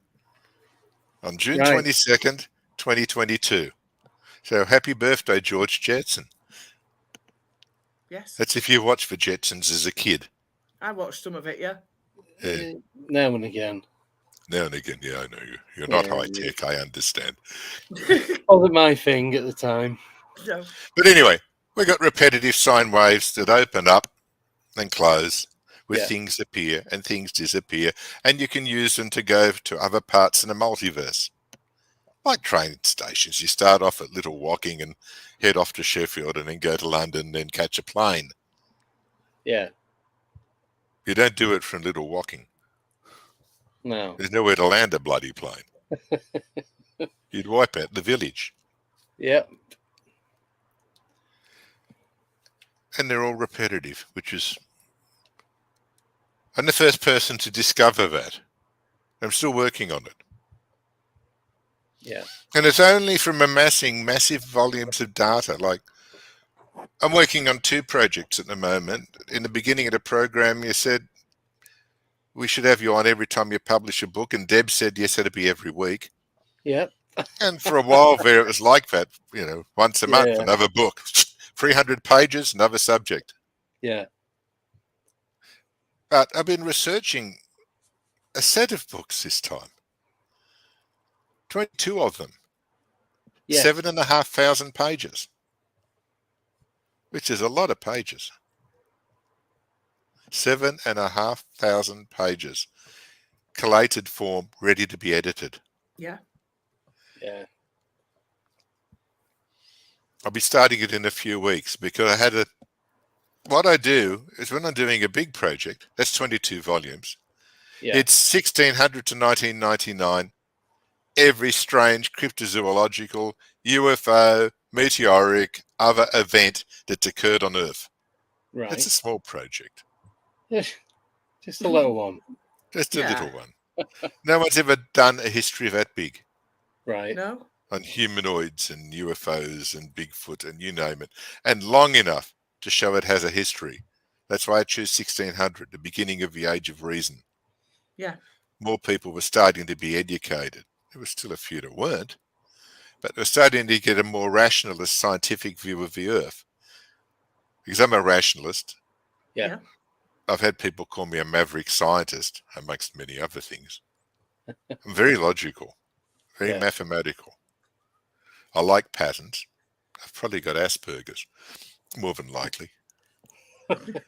on June 22nd, 2022. So happy birthday, George Jetson. Yes. That's if you watched the Jetsons as a kid. I watched some of it, yeah. Now and again. Now and again, yeah, I know you. You're not high tech, I understand. Wasn't my thing at the time. No. But anyway, we got repetitive sine waves that open up and close, with things appear and things disappear, and you can use them to go to other parts in the multiverse. Like train stations, you start off at Little Woking and head off to Sheffield and then go to London and then catch a plane. Yeah. You don't do it from Little Woking. No. There's nowhere to land a bloody plane. You'd wipe out the village. Yep. And they're all repetitive, which is... I'm the first person to discover that. I'm still working on it. Yeah. And it's only from amassing massive volumes of data. Like, I'm working on 2 projects at the moment. In the beginning of the program, you said, we should have you on every time you publish a book. And Deb said, yes, it'll be every week. Yep. And for a while there, it was like that, once a month, another book. 300 pages, another subject. Yeah. But I've been researching a set of books this time. 22 of them. Yes. 7,500 pages. Which is a lot of pages. 7,500 pages. Collated form, ready to be edited. Yeah. Yeah. I'll be starting it in a few weeks because what I do is when I'm doing a big project, that's 22 volumes. Yeah. It's 1600 to 1999. every strange cryptozoological, UFO, meteoric, other event that's occurred on Earth. Right. It's a small project. Just a little one. Just a little one. No one's ever done a history that big. Right. No. On humanoids and UFOs and Bigfoot and you name it. And long enough to show it has a history. That's why I choose 1600, the beginning of the Age of Reason. Yeah. More people were starting to be educated. There were still a few that weren't. But they're starting to get a more rationalist, scientific view of the Earth. Because I'm a rationalist. Yeah. I've had people call me a maverick scientist, amongst many other things. I'm very logical, very mathematical. I like patterns. I've probably got Asperger's, more than likely. And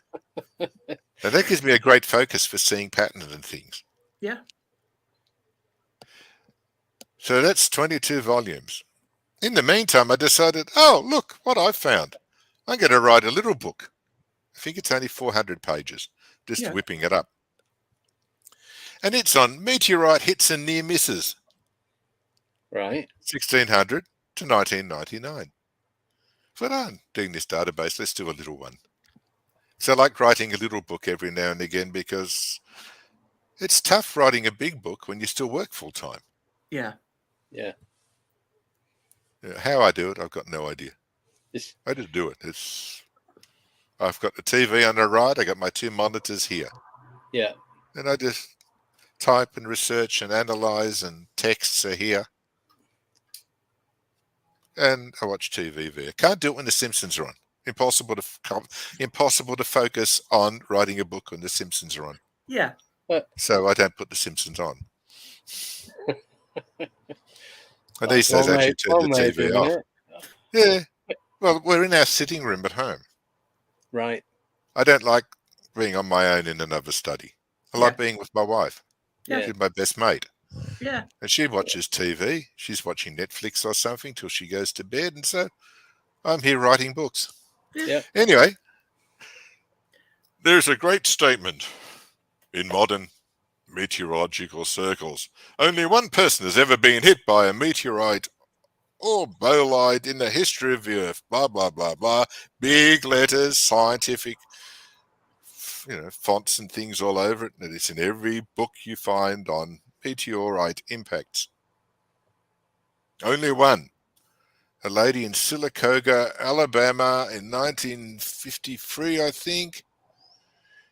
that gives me a great focus for seeing patterns and things. Yeah. So that's 22 volumes. In the meantime, I decided, oh, look what I found. I'm going to write a little book. I think it's only 400 pages, just whipping it up. And it's on meteorite hits and near misses. Right. 1600 to 1999. But I'm doing this database, let's do a little one. So I like writing a little book every now and again because it's tough writing a big book when you still work full time. Yeah. Yeah. How I do it, I've got no idea. I just do it. I've got the TV on the right, I got my 2 monitors here. Yeah. And I just type and research and analyze, and texts are here. And I watch TV there. Can't do it when The Simpsons are on. Impossible to focus on writing a book when The Simpsons are on. Yeah. So I don't put The Simpsons on. And these days I actually turn the TV off. Yeah. Well, we're in our sitting room at home. Right. I don't like being on my own in another study. I like being with my wife. Yeah. She's my best mate. Yeah. And she watches TV. She's watching Netflix or something till she goes to bed. And so I'm here writing books. Yeah. Anyway, there's a great statement in modern meteorological circles. Only one person has ever been hit by a meteorite or bolide in the history of the Earth. Blah, blah, blah, blah. Big letters, scientific, fonts and things all over it. And it's in every book you find on meteorite impacts. Only one. A lady in Silicoga, Alabama in 1953, I think,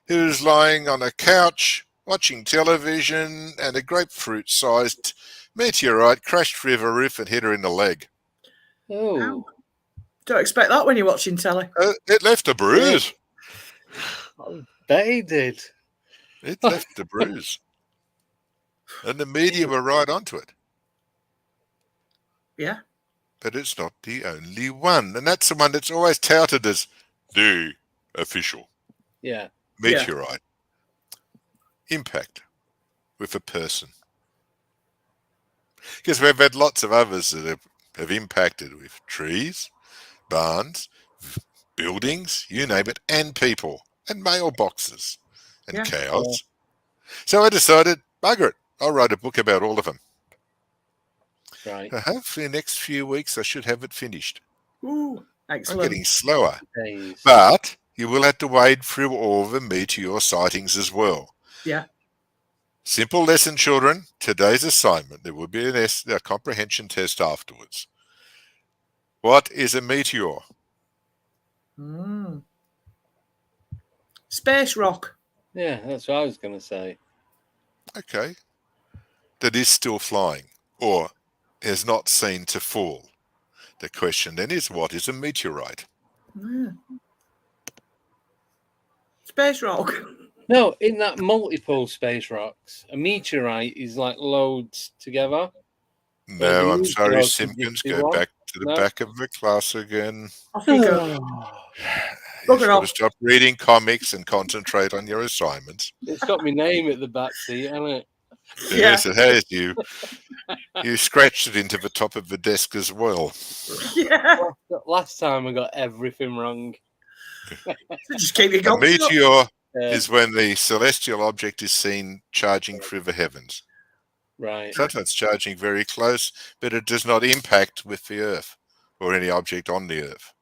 who was lying on a couch watching television, and a grapefruit-sized meteorite crashed through the roof and hit her in the leg. Oh. Don't expect that when you're watching telly. It left a bruise. I bet he did. It left a bruise. And the media were right onto it. Yeah. But it's not the only one. And that's the one that's always touted as the official meteorite impact with a person. Because we've had lots of others that have impacted with trees, barns, buildings, you name it, and people, and mailboxes, and cows. So I decided, bugger it, I'll write a book about all of them. Right. Hopefully, the next few weeks, I should have it finished. Ooh, excellent. I'm getting slower. Days. But you will have to wade through all the meteor sightings as well. Yeah. Simple lesson, children. Today's assignment. There will be a comprehension test afterwards. What is a meteor? Space rock. Yeah, that's what I was going to say. Okay. That is still flying or is not seen to fall. The question then is, what is a meteorite? Space rock. No, in that multiple space rocks, a meteorite is like loads together. No, I'm sorry, Simpkins. Go back to the back of the class again. Off you go. You've got to stop reading comics and concentrate on your assignments. It's got my name at the back seat, hasn't it? Yes, it has. You scratched it into the top of the desk as well. Yeah. Last time I got everything wrong. So just keep your A meteor is when the celestial object is seen charging through the heavens. Right. Sometimes charging very close, but it does not impact with the Earth or any object on the Earth.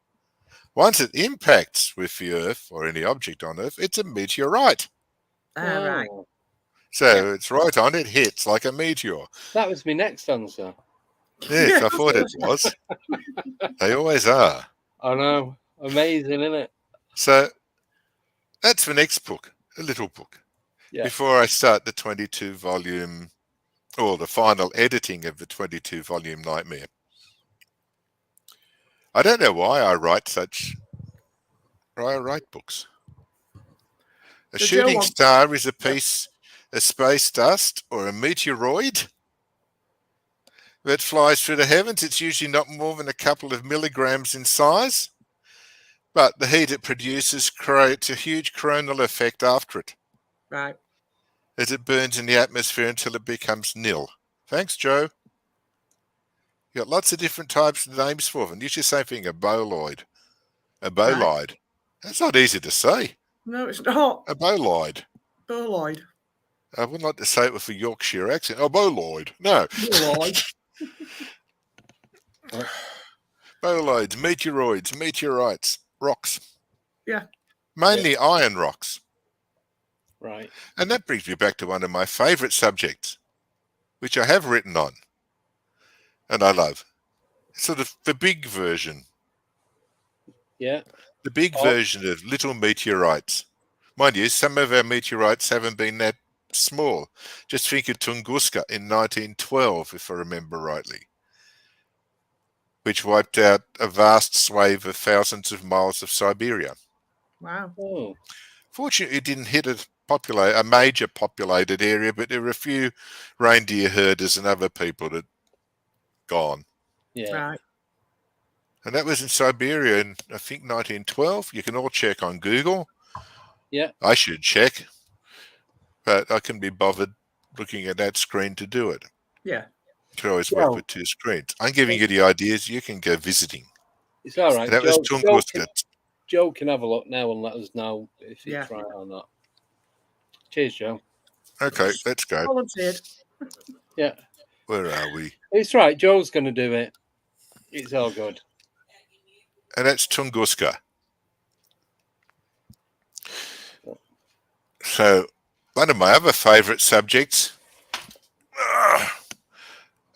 Once it impacts with the Earth or any object on Earth, it's a meteorite. Right. Oh, So it's right on, it hits like a meteor. that was my next answer. Yes, I thought it was. They always are. I know. Amazing, isn't it? So that's the next book, a little book. Yeah. Before I start the 22-volume, or the final editing of the 22-volume Nightmare. I don't know why I write books. A So shooting star is a piece of space dust or a meteoroid that flies through the heavens. It's usually not more than a couple of milligrams in size, but the heat it produces creates a huge coronal effect after it, Right. as it burns in the atmosphere until it becomes nil. Thanks, Joe. You got lots of different types of names for them. Usually the same thing, a boloid. A bolide. Right. That's not easy to say. No, it's not. A bolide. Boloid. I wouldn't like to say it with a Yorkshire accent. Oh, boloid. No. Boloid. Boloids, meteoroids, meteorites, rocks. Yeah. Mainly iron rocks. Right. And that brings me back to one of my favourite subjects, which I have written on, and I love. Sort of the big version. Yeah. The big version of little meteorites. Mind you, some of our meteorites haven't been that small. Just think of Tunguska in 1912, if I remember rightly, which wiped out a vast swathe of thousands of miles of Siberia. Wow. Oh. Fortunately, it didn't hit a major populated area, but there were a few reindeer herders and other people that gone. Yeah. Right. And that was in Siberia in, I think, 1912. You can all check on Google. Yeah. I should check, but I can be bothered looking at that screen to do it. Yeah. You can always work with two screens. I'm giving you the ideas. You can go visiting. It's all right. And that was Tunguska. Joe can have a look now and let us know if it's right or not. Cheers, Joe. Okay, let's go. Volunteered. Yeah. Where are we? It's right. Joe's going to do it. It's all good. And that's Tunguska. So, one of my other favourite subjects,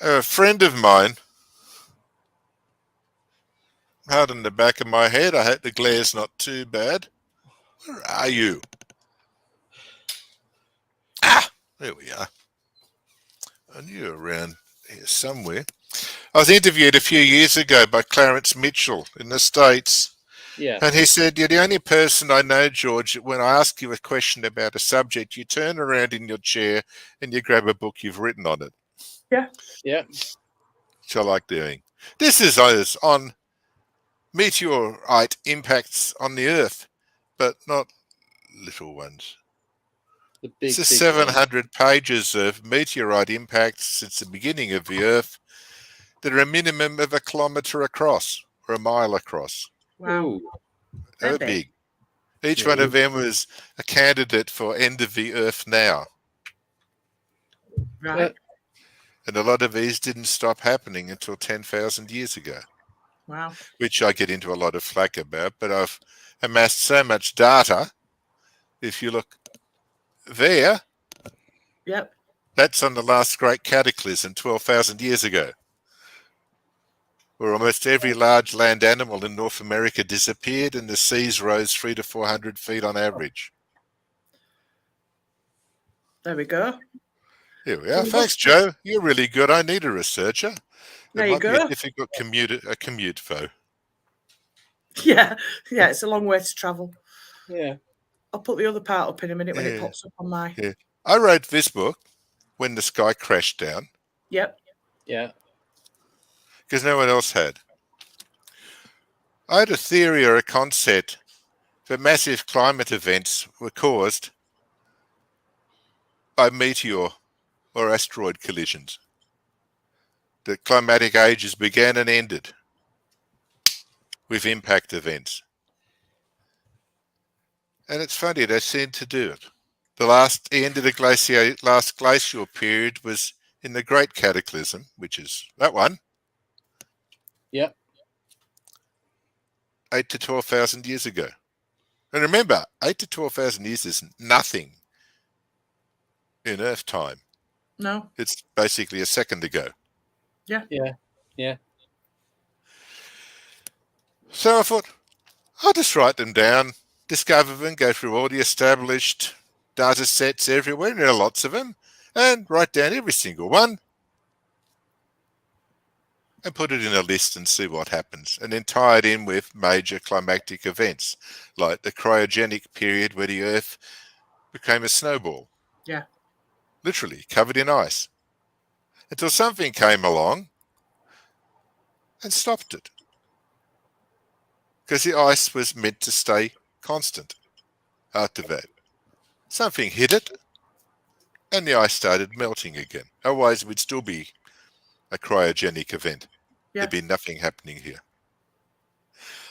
a friend of mine, pardon the back of my head, I hope the glare's not too bad. Where are you? Ah, there we are. I knew you were around here somewhere. I was interviewed a few years ago by Clarence Mitchell in the States. Yeah. And he said, "You're the only person I know, George, when I ask you a question about a subject, you turn around in your chair and you grab a book you've written on it." Yeah. Yeah. Which I like doing. This is on meteorite impacts on the Earth, but not little ones. The big, this is 700 pages of meteorite impacts since the beginning of the Earth that are a minimum of 1 kilometre across or a mile across. Wow. They're big. Each one of them was a candidate for end of the Earth now. Right. And a lot of these didn't stop happening until 10,000 years ago. Wow. Which I get into a lot of flack about, but I've amassed so much data. If you look there, yep, that's on the last great cataclysm 12,000 years ago, where almost every large land animal in North America disappeared and the seas rose 300 to 400 feet on average. There we go. Here we are. Thanks, Joe. You're really good. I need a researcher. There you go. Be a difficult commute foe. Yeah, it's a long way to travel. Yeah. I'll put the other part up in a minute when it pops up on my... Yeah. I wrote this book when the sky crashed down. Yep. Yeah. Because no one else had. I had a theory or a concept that massive climate events were caused by meteor or asteroid collisions. That climatic ages began and ended with impact events. And it's funny, they seem to do it. The end of the last glacial period was in the Great Cataclysm, which is that one, Yep. 8 to 12,000 years ago. And remember, 8 to 12,000 years is nothing in Earth time. No. It's basically a second ago. Yeah. Yeah. Yeah. So I thought, I'll just write them down, discover them, go through all the established data sets everywhere, and there are lots of them, and write down every single one and put it in a list and see what happens, and then tie it in with major climactic events, like the cryogenic period where the Earth became a snowball. Yeah. Literally covered in ice. Until something came along and stopped it. Because the ice was meant to stay constant after that. Something hit it, and the ice started melting again. Otherwise, it would still be a cryogenic event. Yeah. There'd be nothing happening here.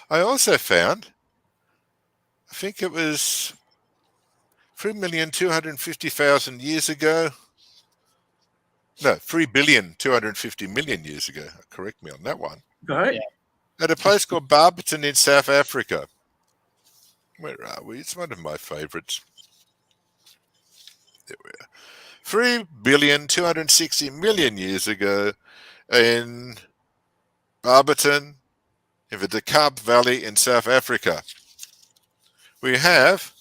I also found, I think it was 3,250,000 years ago. No, 3,250,000,000 years ago. Correct me on that one. Right. Yeah. At a place called Barberton in South Africa. Where are we? It's one of my favourites. There we are. 3,260,000,000 years ago in Barberton, in the DeKalb Valley in South Africa. We have,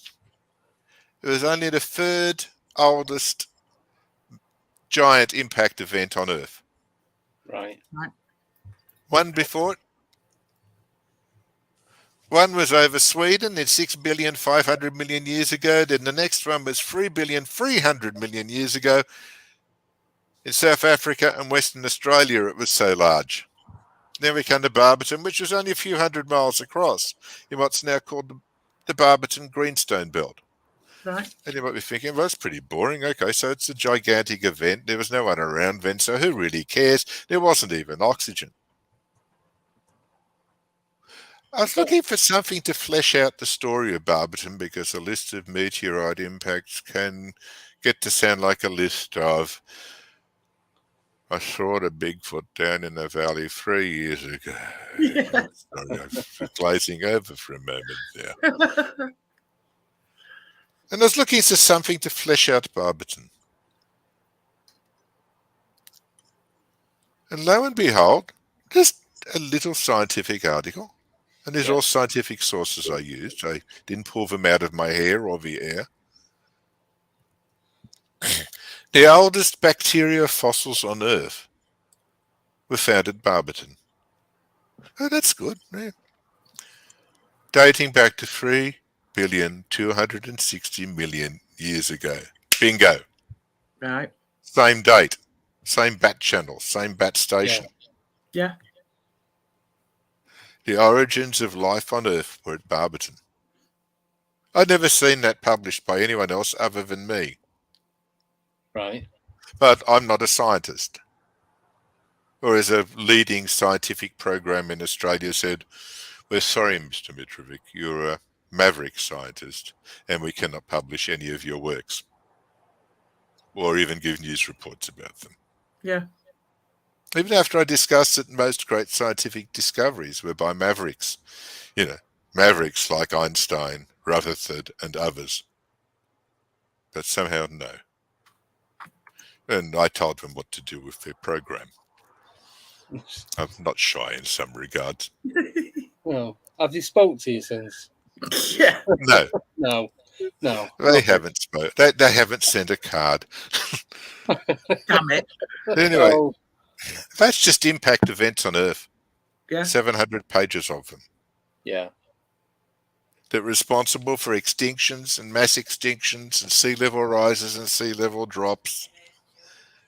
it was only the third oldest giant impact event on Earth. Right. One before it, one was over Sweden in 6,500,000,000 years ago. Then the next one was 3,300,000,000 years ago in South Africa and Western Australia. It was so large. Then we come to Barberton, which was only a few hundred miles across in what's now called the Barberton Greenstone Belt. Right. And you might be thinking, well, that's pretty boring. Okay, so it's a gigantic event. There was no one around then, so who really cares? There wasn't even oxygen. I was looking for something to flesh out the story of Barberton because a list of meteorite impacts can get to sound like a list of, I saw the Bigfoot down in the valley 3 years ago. Yeah. Sorry, I'm glazing over for a moment there. And I was looking for something to flesh out Barberton. And lo and behold, just a little scientific article. And these are all scientific sources I used. I didn't pull them out of my hair or the air. The oldest bacteria fossils on Earth were found at Barberton. Oh, that's good. Yeah. Dating back to 3,260,000,000 years ago. Bingo. Right. Same date. Same bat channel. Same bat station. Yeah. The origins of life on Earth were at Barberton. I'd never seen that published by anyone else other than me. Right. But I'm not a scientist. Or as a leading scientific program in Australia said, we're sorry, Mr. Mitrovic, you're a maverick scientist and we cannot publish any of your works. Or even give news reports about them. Yeah. Even after I discussed that most great scientific discoveries were by mavericks. You know, mavericks like Einstein, Rutherford and others. But somehow no. And I told them what to do with their program. I'm not shy in some regards. Well, have they spoke to you since? Yeah. No. No. No. They haven't spoke. They haven't sent a card. Damn it. Anyway, Oh, that's just impact events on Earth. Yeah. 700 pages of them. yeah. That are responsible for extinctions and mass extinctions and sea level rises and sea level drops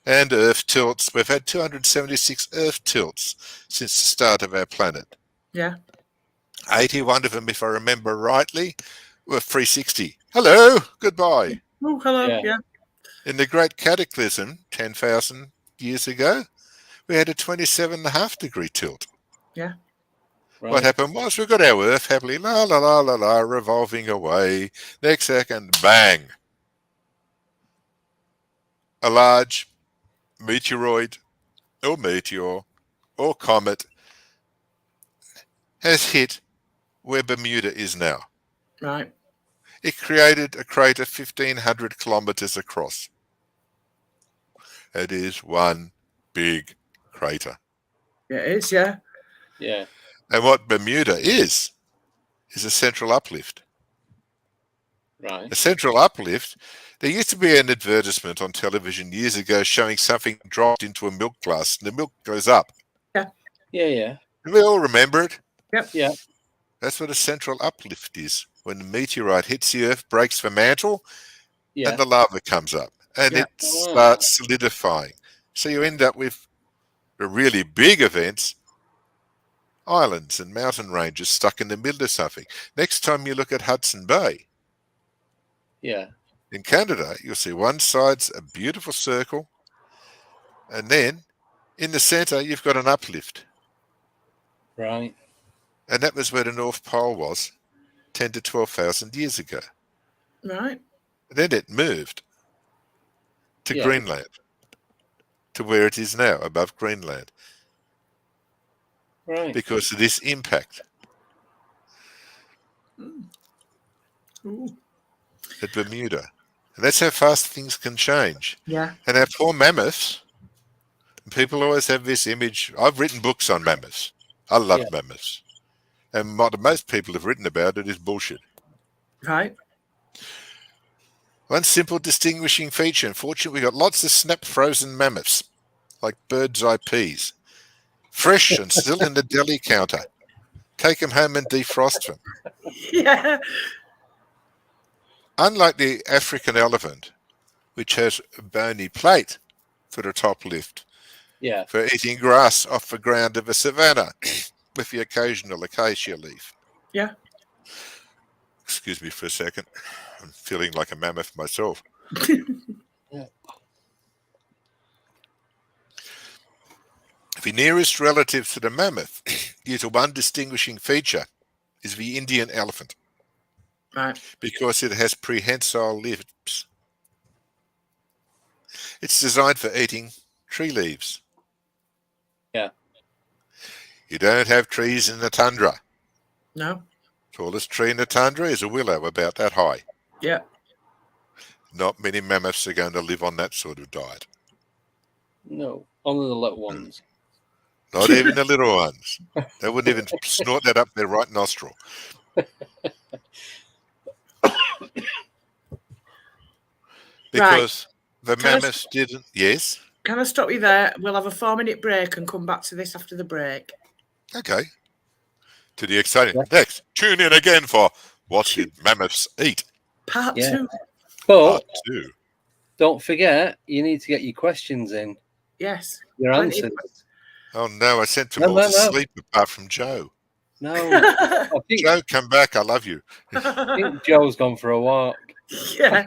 and Earth tilts. We've had 276 Earth tilts since the start of our planet. Yeah. 81 of them, if I remember rightly, were 360. Hello, goodbye. Oh, hello. Yeah. Yeah. In the Great Cataclysm, 10,000 years ago, we had a 27.5 degree tilt. Yeah. Right. What happened was we got our Earth happily, la la la la la, revolving away. Next second, bang. A large meteoroid or meteor or comet has hit where Bermuda is now. Right. It created a crater 1,500 kilometers across. It is one big crater. Yeah, it is, yeah. Yeah. And what Bermuda is a central uplift. Right. A central uplift, there used to be an advertisement on television years ago showing something dropped into a milk glass and the milk goes up. Yeah, yeah. Do we all remember it? Yep. Yeah. That's what a central uplift is. When the meteorite hits the Earth, breaks the mantle, Yeah. and the lava comes up. And Yeah. it starts solidifying. So you end up with the really big events, islands and mountain ranges stuck in the middle of something. Next time you look at Hudson Bay, Yeah. in Canada, you'll see one side's a beautiful circle, and then in the centre you've got an uplift. Right. And that was where the North Pole was 10 to 12,000 years ago. Right. And then it moved to Yeah. Greenland, to where it is now, above Greenland, Right. because of this impact Ooh. at Bermuda. And that's how fast things can change. Yeah. And our poor mammoths, people always have this image. I've written books on mammoths. I love mammoths. And what most people have written about it is bullshit. Right. One simple distinguishing feature, unfortunately, we've got lots of snap frozen mammoths, like bird's eye peas, fresh and still in the deli counter. Take them home and defrost them. Yeah. Unlike the African elephant, which has a bony plate for the top lift, Yeah. for eating grass off the ground of a savanna with the occasional acacia leaf. Yeah. Excuse me for a second. I'm feeling like a mammoth myself. Yeah. The nearest relative to the mammoth, due to one distinguishing feature, is the Indian elephant, Right. because it has prehensile lips. It's designed for eating tree leaves. Yeah. You don't have trees in the tundra. No. Tallest tree in the tundra is a willow about that high. Yeah. Not many mammoths are going to live on that sort of diet. No. Only the little ones. Not even the little ones. They wouldn't even snort that up their right nostril. Because the mammoths didn't. Yes? Can I stop you there? We'll have a 4-minute break and come back to this after the break. Okay. To the exciting next. Tune in again for What Did Mammoths Eat? Part 2. But Part 2. don't forget, you need to get your questions in. Yes. Your answers. Oh no, I sent them all to sleep apart from Joe. No. I think, Joe, come back. I love you. I think Joe's gone for a walk. Yeah.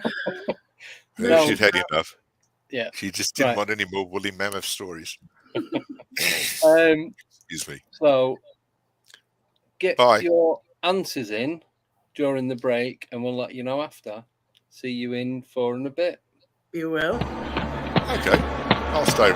No, she'd had enough. Yeah. She just didn't want any more woolly mammoth stories. Excuse me. So get your answers in during the break and we'll let you know after. See you in 4 and a bit. You will. Okay. I'll stay.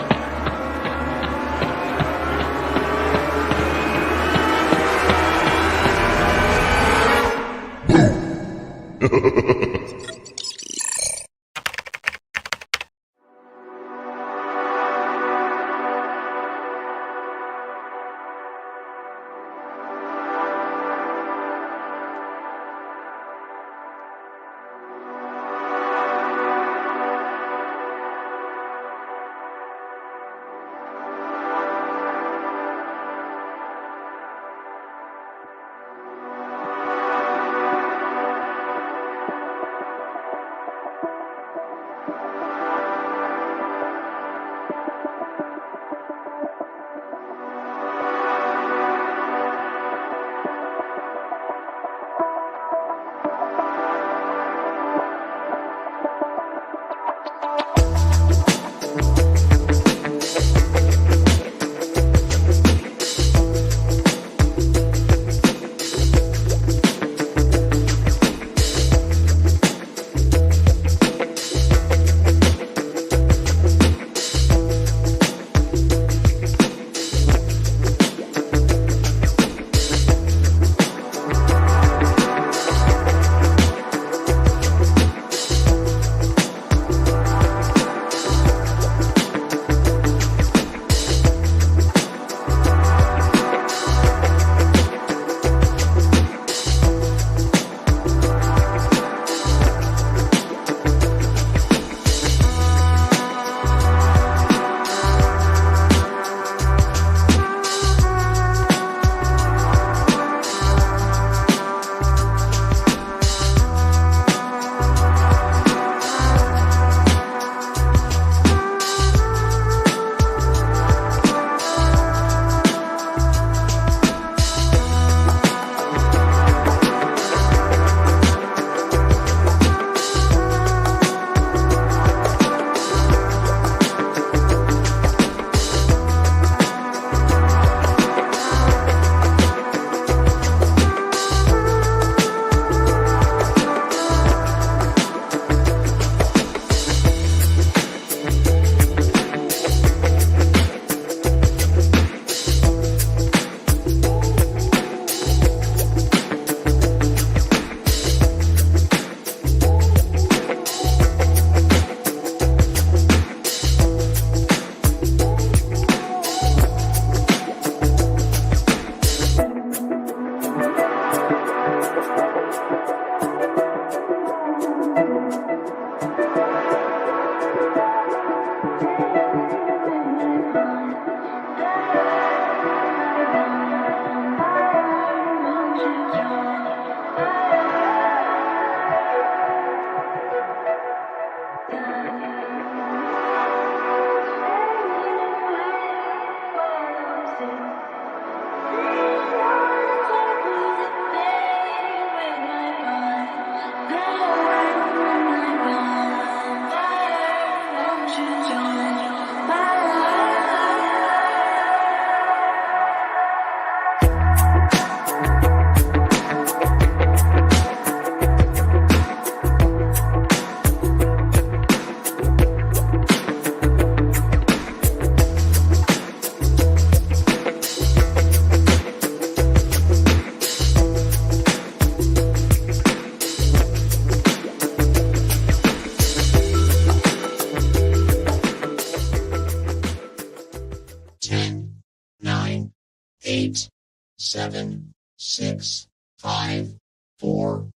7, 6, 5, 4,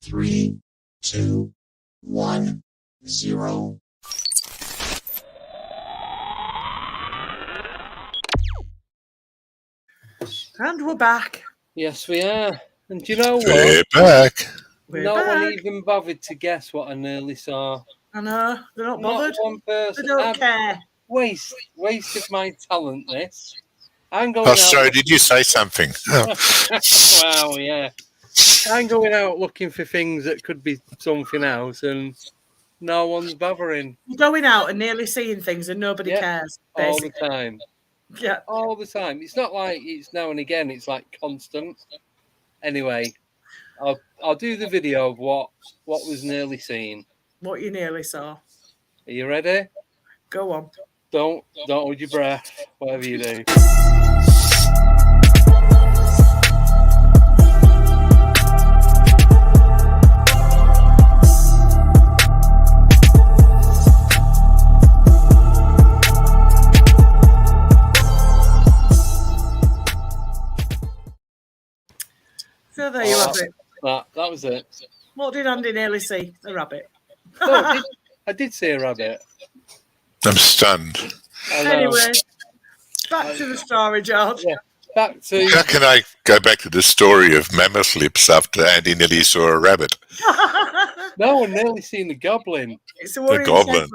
3, 2, 1, 0. And we're back. Yes, we are. And do you know what? We're back. No one even bothered to guess what I nearly saw. I know. They're not bothered. Not one person. They don't care. Wasted my talent, this. I'm going Oh, out. sorry, did you say something? Wow, yeah. I'm going out looking for things that could be something else, and no one's bothering. You're going out and nearly seeing things and nobody cares. Basically. All the time. Yeah. All the time. It's not like it's now and again, it's like constant. Anyway, I'll do the video of what was nearly seen. What you nearly saw. Are you ready? Go on. Don't hold your breath, whatever you do. So there you have it. That was it. What did Andy nearly see? A rabbit. No, I did see a rabbit. I'm stunned. Anyway, back to the story, George. Yeah, back to... How can I go back to the story of mammoth lips after Andy nearly saw a rabbit? No one nearly seen the goblin. It's a The goblin.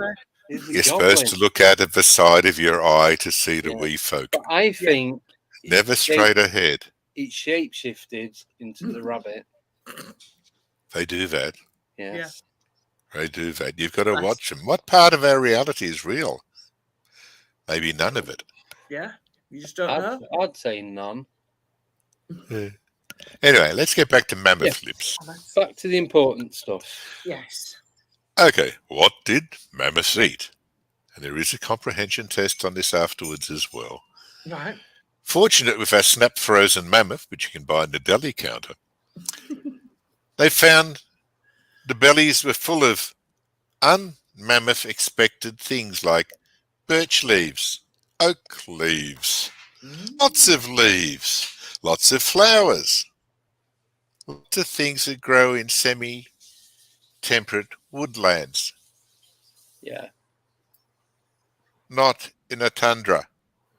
You're supposed to look out of the side of your eye to see the wee folk. But I think... Never straight ahead. It shape-shifted into the rabbit. They do that. Yes. They do that. You've got to watch them. What part of our reality is real? Maybe none of it. Yeah, you just don't know. I'd say none. Yeah. Anyway, let's get back to mammoth lips. Back to the important stuff. Yes. Okay, what did mammoths eat? And there is a comprehension test on this afterwards as well. Right. Fortunate with our snap frozen mammoth, which you can buy in the deli counter, they found the bellies were full of un-mammoth expected things like birch leaves, oak leaves, lots of leaves, lots of flowers, lots of things that grow in semi-temperate woodlands. Yeah. Not in a tundra.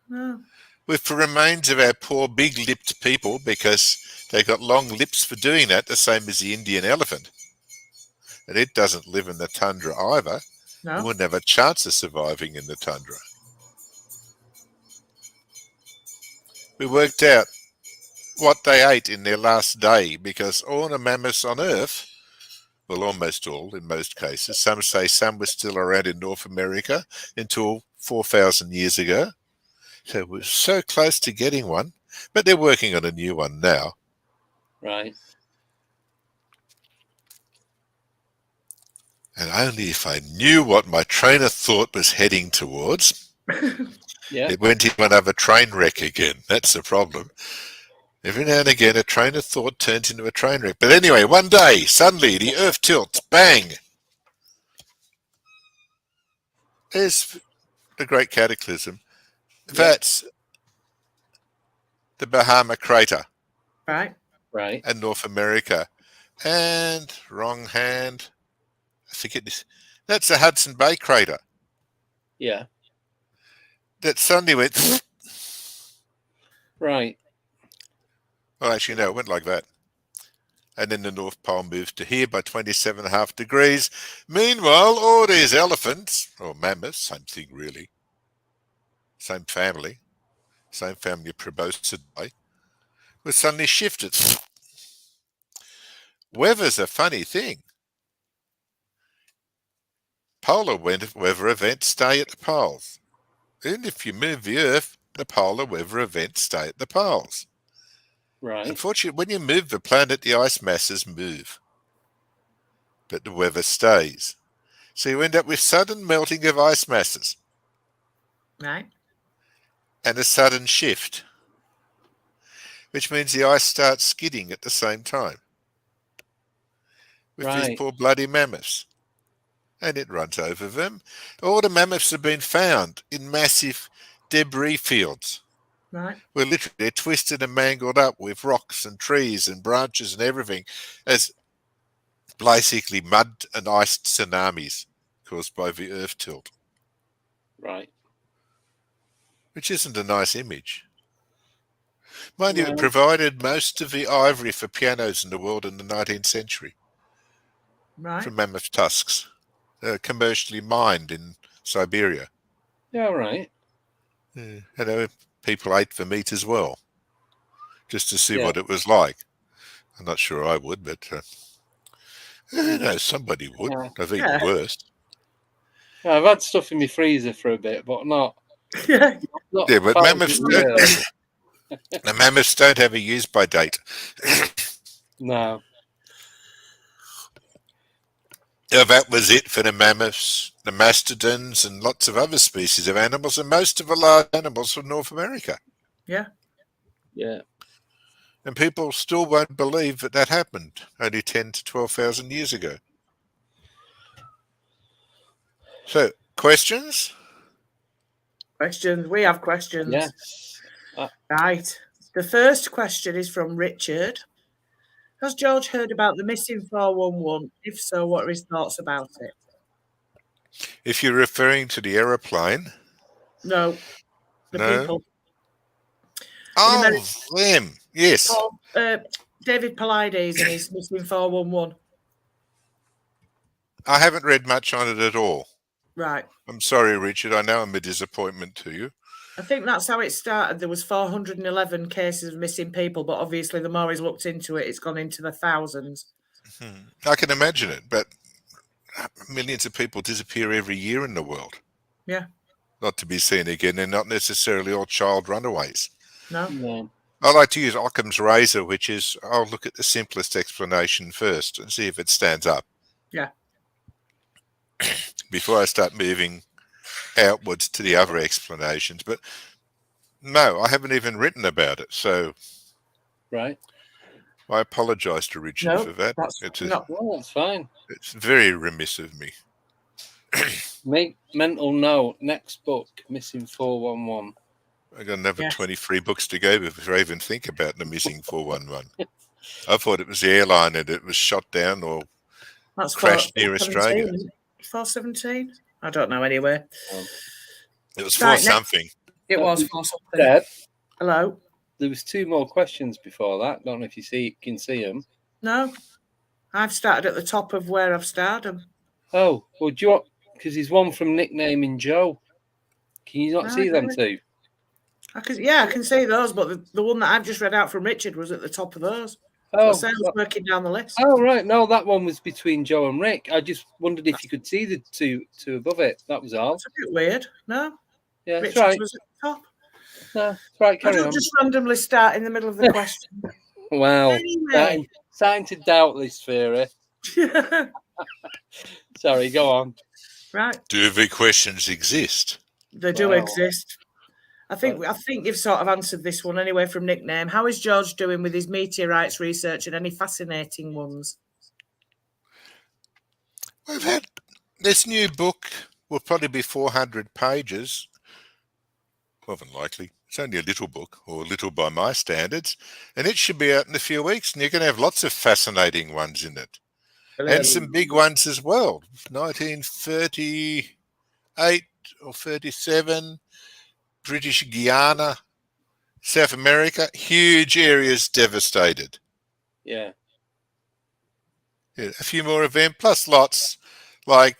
No. With the remains of our poor big-lipped people, because they got long lips for doing that, the same as the Indian elephant. And it doesn't live in the tundra either. No. It wouldn't have a chance of surviving in the tundra. We worked out what they ate in their last day, because all the mammoths on Earth, well, almost all in most cases, some say some were still around in North America until 4,000 years ago. So we're so close to getting one, but they're working on a new one now. Right. And only if I knew what my train of thought was heading towards, it went into another train wreck again. That's the problem. Every now and again, a train of thought turns into a train wreck. But anyway, one day, suddenly, the Earth tilts. Bang! There's the Great Cataclysm. That's the Bahama Crater. Right. And North America. And, wrong hand, I forget this. That's the Hudson Bay Crater. Yeah. That suddenly went... Right. Well, actually, no, it went like that. And then the North Pole moved to here by 27.5 degrees. Meanwhile, all these elephants, or mammoths, same thing really, same family of proboscidae, was suddenly shifted. Weather's a funny thing. Polar weather events stay at the poles. Even if you move the Earth, the polar weather events stay at the poles. Right. Unfortunately, when you move the planet, the ice masses move, but the weather stays. So you end up with sudden melting of ice masses. Right. And a sudden shift, which means the ice starts skidding at the same time with these poor bloody mammoths. And it runs over them. All the mammoths have been found in massive debris fields. Right. Well, literally, they're twisted and mangled up with rocks and trees and branches and everything as basically mud and ice tsunamis caused by the earth tilt, Right. which isn't a nice image. Mind you, it No. provided most of the ivory for pianos in the world in the 19th century Right. from mammoth tusks, commercially mined in Siberia. Yeah, right. And people ate the meat as well, just to see Yeah. what it was like. I'm not sure I would, but no, somebody would. Yeah. I've eaten worse. Yeah, I've had stuff in my freezer for a bit, but not Yeah. Yeah, but mammoths years. the mammoths don't have a use-by date. No. That was it for the mammoths, the mastodons, and lots of other species of animals, and most of the large animals from North America. Yeah. Yeah. And people still won't believe that that happened only 10 to 12,000 years ago. So, questions? Questions. We have questions. Yes. Right. The first question is from Richard. Has George heard about the missing 411? If so, what are his thoughts about it? If you're referring to the aeroplane. No. The No. people. Oh, them. Yes. David Paulides and his missing 411. I haven't read much on it at all. Right. I'm sorry, Richard. I know I'm a disappointment to you. I think that's how it started. There was 411 cases of missing people, but obviously the more he's looked into it, it's gone into the thousands. I can imagine it, but millions of people disappear every year in the world. Yeah. Not to be seen again. They're not necessarily all child runaways. No. I like to use Occam's razor, which is I'll look at the simplest explanation first and see if it stands up. Yeah. Before I start moving outwards to the other explanations. But no, I haven't even written about it. So Right. I apologise to Richard for that. That's fine. It's very remiss of me. Make mental note. Next book, Missing 411. I've got another 23 books to go before I even think about the missing 411. I thought it was the airline and it was shot down or crashed near Australia. 417? I don't know anyway. It was for something. It was for something. Dad, hello? There was two more questions before that. Don't know if you can see them. No. I've started at the top of where I've started them. Oh, well, do you want... Because there's one from nicknaming Joe. Can you not see them two? I can see those, but the one that I've just read out from Richard was at the top of those. Oh, so I was working down the list. Oh, right. No, that one was between Joe and Rick. I just wondered if you could see the two above it. That was all. It's a bit weird. No? Yeah, Richard's that's right. was at the top. No, that's right. Carry I don't on. just randomly start in the middle of the question. Wow. Anyway. Starting to doubt this theory. Sorry, go on. Right. Do the questions exist? They do exist. I think you've sort of answered this one anyway from nickname. How is George doing with his meteorites research and any fascinating ones? We've had this new book will probably be 400 pages. More than likely. It's only a little book, or little by my standards, and it should be out in a few weeks, and you're going to have lots of fascinating ones in it. And some big ones as well. 1938 or 37, British Guiana, South America, huge areas devastated. Yeah. A few more of them, plus lots like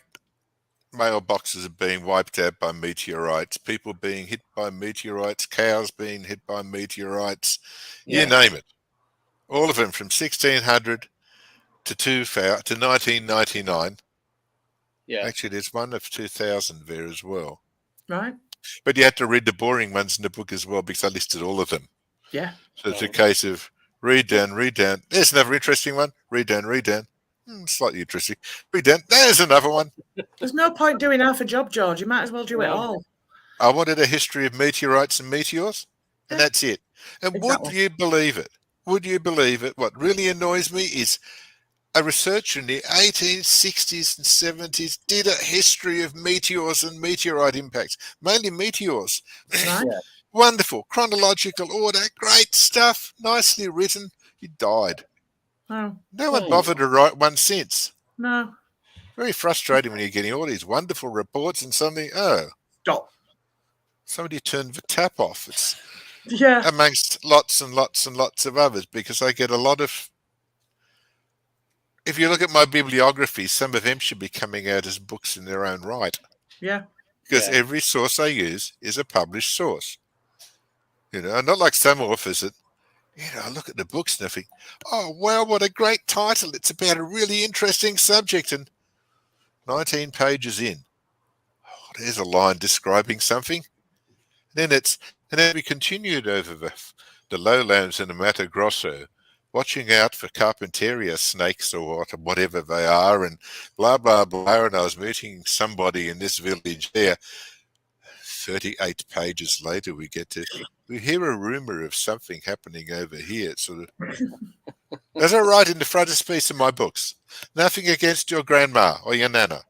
mailboxes are being wiped out by meteorites, people being hit by meteorites, cows being hit by meteorites, you name it. All of them from 1600 to 1999. Yeah. Actually, there's one of 2000 there as well. Right. But you had to read the boring ones in the book as well because I listed all of them. Yeah. So it's a case of read down. There's another interesting one. Read down. Slightly interesting. Read down. There's another one. There's no point doing half a job, George. You might as well do it all. I wanted a history of meteorites and meteors, and that's it. And would you believe it? Would you believe it? What really annoys me is a researcher in the 1860s and 70s did a history of meteors and meteorite impacts, mainly meteors. Right. Wonderful. Chronological order. Great stuff. Nicely written. He died. Oh, No one bothered to write one since. no. Very frustrating when you're getting all these wonderful reports and suddenly, Stop. somebody turned the tap off. It's Yeah. amongst lots and lots and lots of others, because I get a lot of... If you look at my bibliography, some of them should be coming out as books in their own right. Yeah. Because every source I use is a published source. You know, not like some authors that, I look at the books and I think, oh, wow, what a great title. It's about a really interesting subject. And 19 pages in, there's a line describing something. And then we continued over the lowlands in the Mato Grosso, watching out for Carpentaria snakes or whatever they are, and blah, blah, blah. And I was meeting somebody in this village there. 38 pages later, we hear a rumor of something happening over here. It's sort of, as I write in the frontispiece of my books, nothing against your grandma or your nana.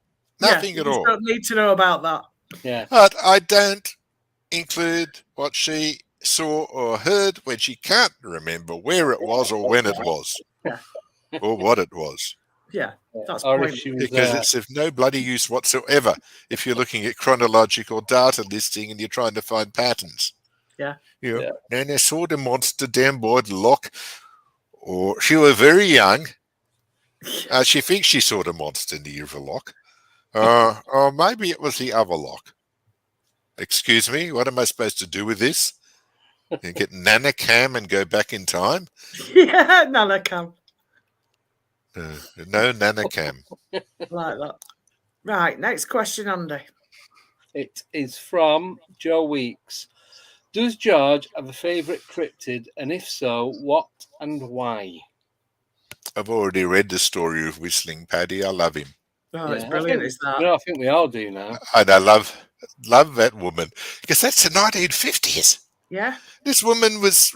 Nothing at all. You don't need to know about that. Yeah. But I don't include what she saw or heard when she can't remember where it was or when it was. Yeah. Or what it was. Yeah, that's Or point. if she was Because it's of no bloody use whatsoever if you're looking at chronological data listing and you're trying to find patterns. Yeah. And I saw the monster down by the lock, or she was very young. She thinks she saw the monster near the lock. Or maybe it was the other lock. Excuse me, what am I supposed to do with this? And get nanocam and go back in time? Yeah, nanocam. No nanocam. Like that. Right, next question, Andy. It is from Joe Weeks. Does George have a favourite cryptid, and if so, what and why? I've already read the story of Whistling Paddy. I love him. Oh, it's brilliant, is that? I think we all do now. And I love that woman, because that's the 1950s. Yeah. This woman was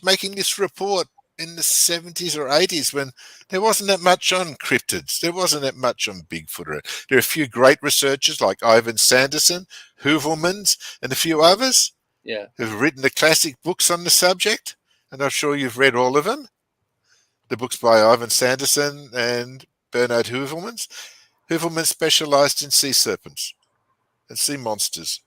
making this report in the 70s or 80s when there wasn't that much on cryptids. There wasn't that much on Bigfoot. There are a few great researchers like Ivan Sanderson, Hoovermans, and a few others who've written the classic books on the subject, and I'm sure you've read all of them. The books by Ivan Sanderson and Bernard Hoovermans. Hoovermans specialized in sea serpents and sea monsters.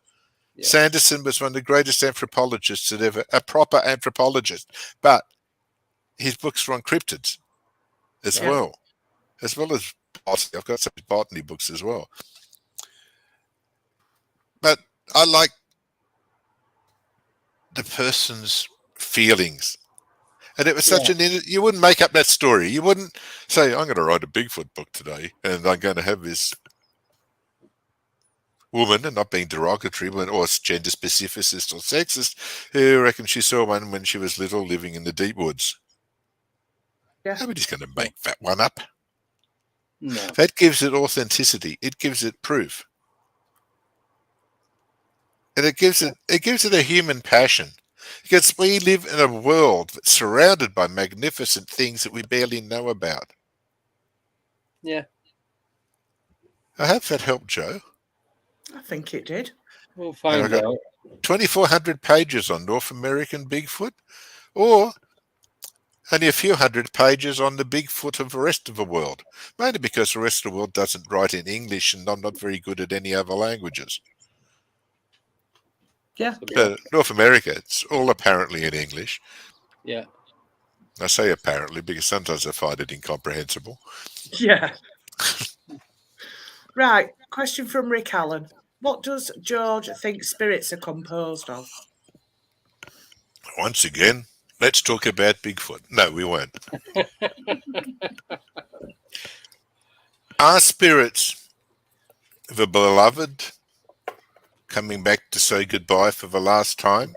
Yeah. Sanderson was one of the greatest anthropologists that ever, a proper anthropologist, but his books were on cryptids as well as botany. I've got some botany books as well. But I like the person's feelings. And it was such you wouldn't make up that story. You wouldn't say, I'm going to write a Bigfoot book today and I'm going to have this woman, and not being derogatory, or gender specificist or sexist, who reckons she saw one when she was little living in the deep woods. Yeah. Nobody's going to make that one up. No. That gives it authenticity. It gives it proof. And it gives it a human passion. Because we live in a world that's surrounded by magnificent things that we barely know about. Yeah. I hope that helped, Joe. I think it did. We'll find out. 2,400 pages on North American Bigfoot, or only a few hundred pages on the Bigfoot of the rest of the world. Mainly because the rest of the world doesn't write in English, and I'm not very good at any other languages. Yeah. North America, it's all apparently in English. Yeah. I say apparently because sometimes I find it incomprehensible. Yeah. Right. Question from Rick Allen. What does George think spirits are composed of? Once again, let's talk about Bigfoot. No, we won't. Are spirits the beloved coming back to say goodbye for the last time?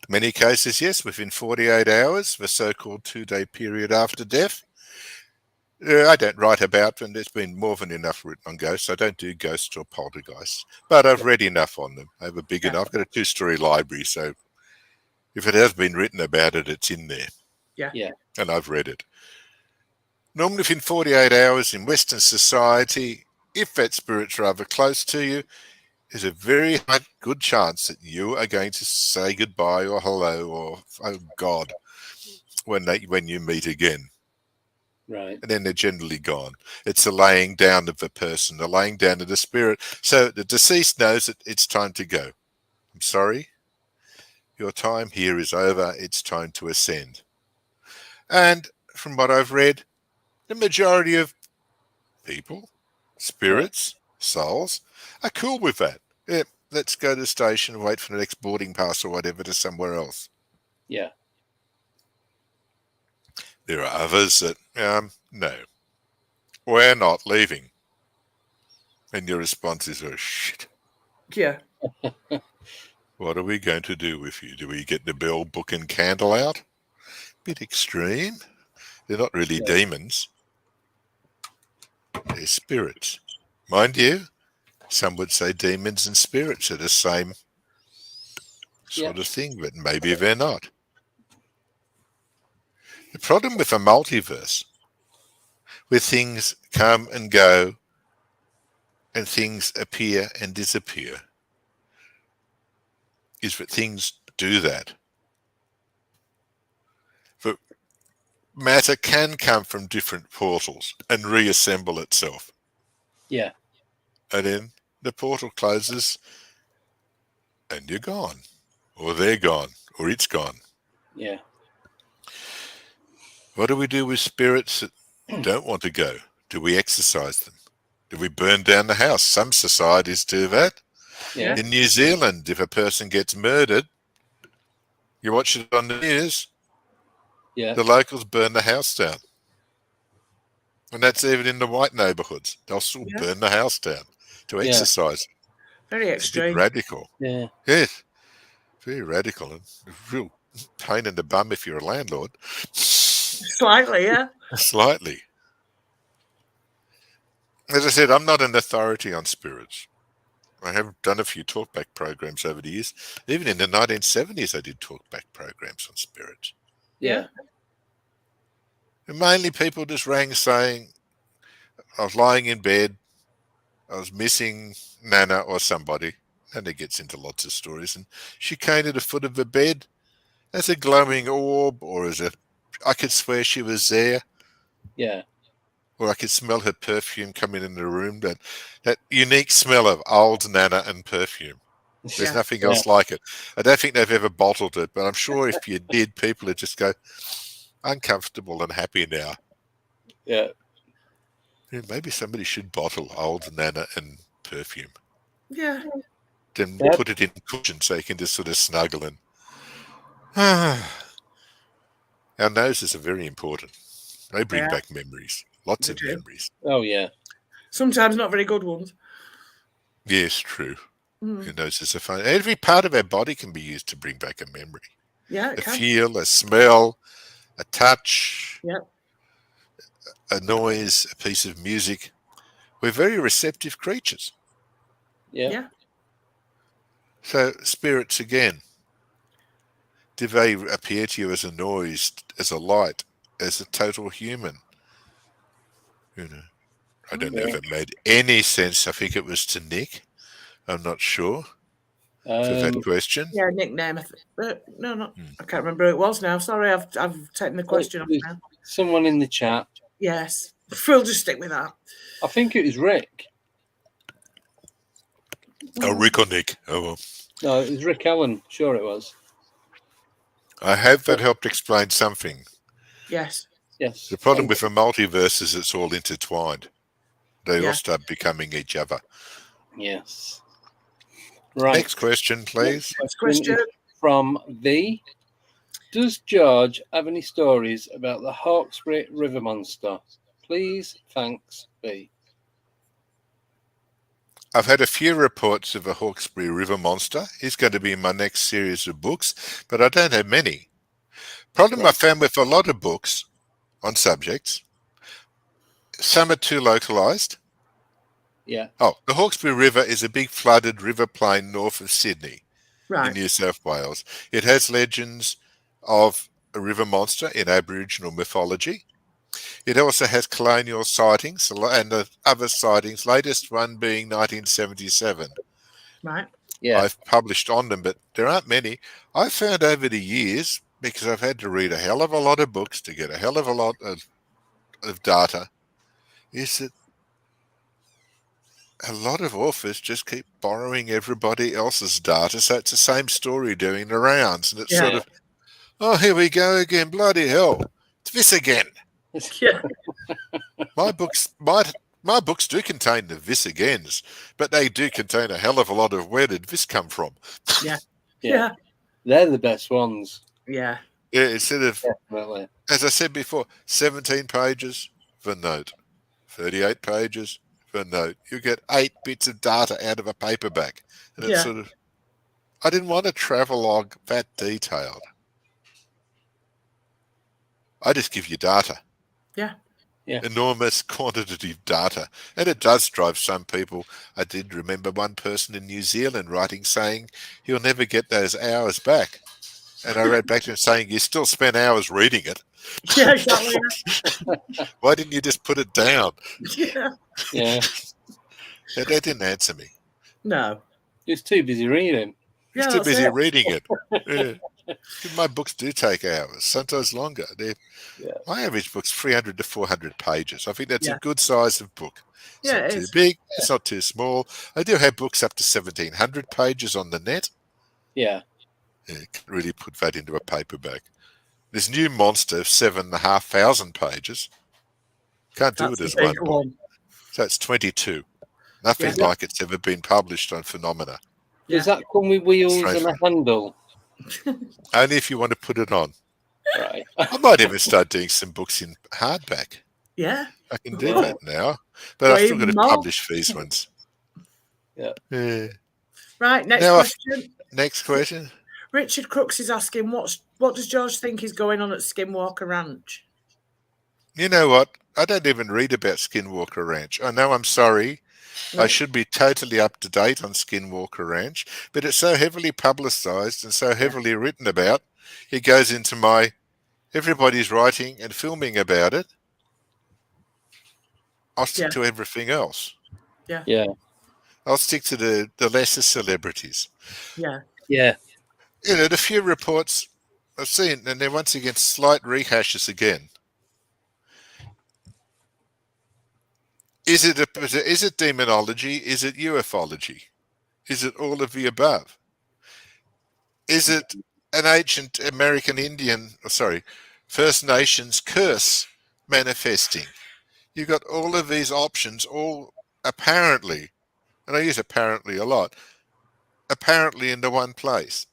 Many cases, yes, within 48 hours, the so-called 2-day period after death. I don't write about them. There's been more than enough written on ghosts. I don't do ghosts or poltergeists, but I've read enough on them. I have a big enough. I've got a 2-story library, so if it has been written about it, it's in there. Yeah. And I've read it. Normally within 48 hours in Western society, if that spirit's rather close to you, there's a very good chance that you are going to say goodbye or hello or oh God when you meet again. Right. And then they're generally gone. It's the laying down of the person, the laying down of the spirit. So the deceased knows that it's time to go. I'm sorry, your time here is over. It's time to ascend. And from what I've read, the majority of people, spirits, souls, are cool with that. Yeah, let's go to the station and wait for the next boarding pass or whatever to somewhere else. Yeah. There are others that, no, we're not leaving. And your response is, oh, shit. Yeah. What are we going to do with you? Do we get the bell, book and candle out? Bit extreme. They're not really demons. They're spirits. Mind you, some would say demons and spirits are the same sort of thing, but maybe they're not. The problem with a multiverse, where things come and go and things appear and disappear, is that things do that. But matter can come from different portals and reassemble itself. Yeah. And then the portal closes and you're gone. Or they're gone. Or it's gone. Yeah. What do we do with spirits that don't want to go? Do we exorcise them? Do we burn down the house? Some societies do that. Yeah. In New Zealand, if a person gets murdered, you watch it on the news, Yeah. the locals burn the house down. And that's even in the white neighbourhoods. They'll still burn the house down to exercise. Very It's a bit extreme. radical. Yeah. Yes, very radical and a real pain in the bum if you're a landlord. Slightly, yeah. Slightly. As I said, I'm not an authority on spirits. I have done a few talkback programs over the years. Even in the 1970s, I did talkback programs on spirits. Yeah. And mainly people just rang saying, I was lying in bed, I was missing Nana or somebody. Nana gets into lots of stories. And she came to the foot of the bed as a glowing orb or I could swear she was there. Yeah. Or I could smell her perfume coming in the room. That unique smell of old Nana and perfume. There's nothing else like it. I don't think they've ever bottled it, but I'm sure if you did, people would just go uncomfortable and happy now. Yeah. Maybe somebody should bottle old Nana and perfume. Yeah. Then put it in a cushion so you can just sort of snuggle in. Our noses are very important. They bring back memories. Lots of memories. Oh, yeah. Sometimes not very good ones. Yes, true. Your noses are fun. Every part of our body can be used to bring back a memory. Yeah, A feel, a smell, a touch, a noise, a piece of music. We're very receptive creatures. Yeah. So spirits again, do they appear to you as a noise, as a light, as a total human? I don't know if it made any sense. I think it was to Nick. I'm not sure for that question. Yeah, nickname. No, I can't remember who it was now. Sorry, I've taken the question off now. Someone in the chat. Yes, we'll just stick with that. I think it was Rick. Oh, Rick or Nick? Oh, well. No, it was Rick Allen. Sure it was. I hope that helped explain something. Yes. Yes. The problem with the multiverse is it's all intertwined. They all start becoming each other. Yes. Right. Next question, please. Next question from V. Does George have any stories about the Hawkesbury River Monster? Please, thanks, V. I've had a few reports of a Hawkesbury River Monster. He's going to be in my next series of books, but I don't have many. Problem I found with a lot of books on subjects, some are too localized. Yeah. Oh, the Hawkesbury River is a big flooded river plain north of Sydney in New South Wales. It has legends of a river monster in Aboriginal mythology. It also has colonial sightings and other sightings, latest one being 1977. Right. Yeah. I've published on them, but there aren't many. I've found over the years, because I've had to read a hell of a lot of books to get a hell of a lot of data, is that a lot of authors just keep borrowing everybody else's data. So it's the same story doing the rounds. And it's sort of, oh, here we go again. Bloody hell. It's this again. Yeah. My books do contain the this agains, but they do contain a hell of a lot of where did this come from? Yeah. Yeah. They're the best ones. Yeah. Yeah, instead of, Definitely. as I said before, 17 pages for note, 38 pages for note. You get 8 bits of data out of a paperback. And it's sort of, I didn't want a travelogue that detailed. I just give you data. Yeah. Yeah. Enormous quantitative data. And it does drive some people. I did remember one person in New Zealand writing saying he'll never get those hours back. And I wrote back to him saying, you still spent hours reading it. Yeah, exactly. Why didn't you just put it down? Yeah. Yeah. They didn't answer me. No. Just too busy reading. He's too busy reading it. Yeah. My books do take hours, sometimes longer. My average book's 300 to 400 pages. I think that's a good size of book. It's not too big. It's not too small. I do have books up to 1,700 pages on the net. Yeah. Can't really put that into a paperback. This new monster of 7,500 pages. Can't do it as one book. So it's 22. Nothing like it's ever been published on Phenomena. Does that come with wheels and a handle? Only if you want to put it on. Right. I might even start doing some books in hardback. Yeah. I can do that now. But I've still got to publish these ones. Yeah. Right, question. Next question. Richard Crooks is asking, what does George think is going on at Skinwalker Ranch? You know what? I don't even read about Skinwalker Ranch. I know I'm sorry. I should be totally up to date on Skinwalker Ranch, but it's so heavily publicised and so heavily written about. It goes into my everybody's writing and filming about it. I'll stick to everything else. Yeah. Yeah. I'll stick to the lesser celebrities. Yeah. Yeah. You know, the few reports I've seen, and they're once again slight rehashes again. Is it demonology? Is it ufology? Is it all of the above? Is it an ancient American First Nations curse manifesting? You've got all of these options, all apparently, and I use apparently a lot, apparently into one place.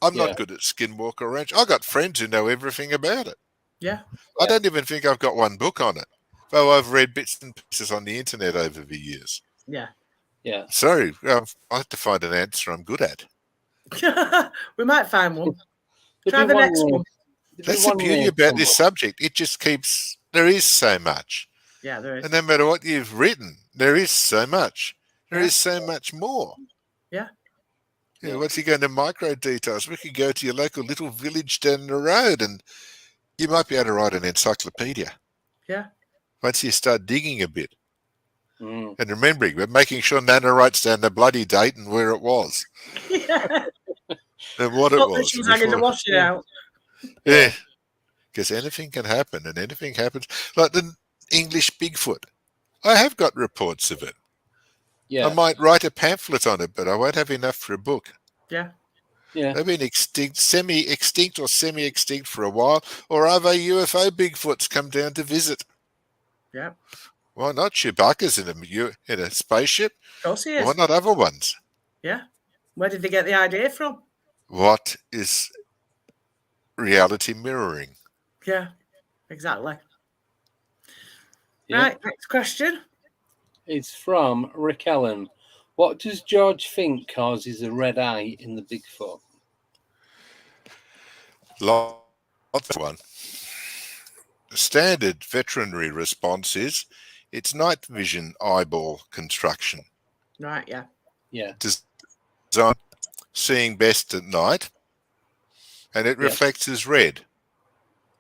I'm not good at Skinwalker Ranch. I've got friends who know everything about it. Yeah. I don't even think I've got one book on it, though I've read bits and pieces on the internet over the years. Yeah. Yeah. Sorry, I have to find an answer I'm good at. We might find one. Try the next one. That's the beauty about this subject. It just keeps, there is so much. Yeah, there is. And no matter what you've written, there is so much. There is so much more. Yeah. Yeah, once you go into micro details, we could go to your local little village down the road and you might be able to write an encyclopedia. Yeah. Once you start digging a bit. Mm. And remembering, but making sure Nana writes down the bloody date and where it was. Yeah. And what it was. She's hanging the washing out. Yeah. Because anything can happen and anything happens. Like the English Bigfoot. I have got reports of it. Yeah. I might write a pamphlet on it, but I won't have enough for a book. Yeah. Yeah. They've been extinct, semi-extinct or semi-extinct for a while, or other UFO Bigfoots come down to visit. Yeah. Why not? Chewbacca's in a spaceship. Of course he is. Why not other ones? Yeah. Where did they get the idea from? What is reality mirroring? Yeah, exactly. Yeah. Right, next question. It's from Rick Allen. What does George think causes a red eye in the Bigfoot? Lots of one. The standard veterinary response is it's night vision eyeball construction. Right, yeah. Yeah. Design seeing best at night, and it reflects as red.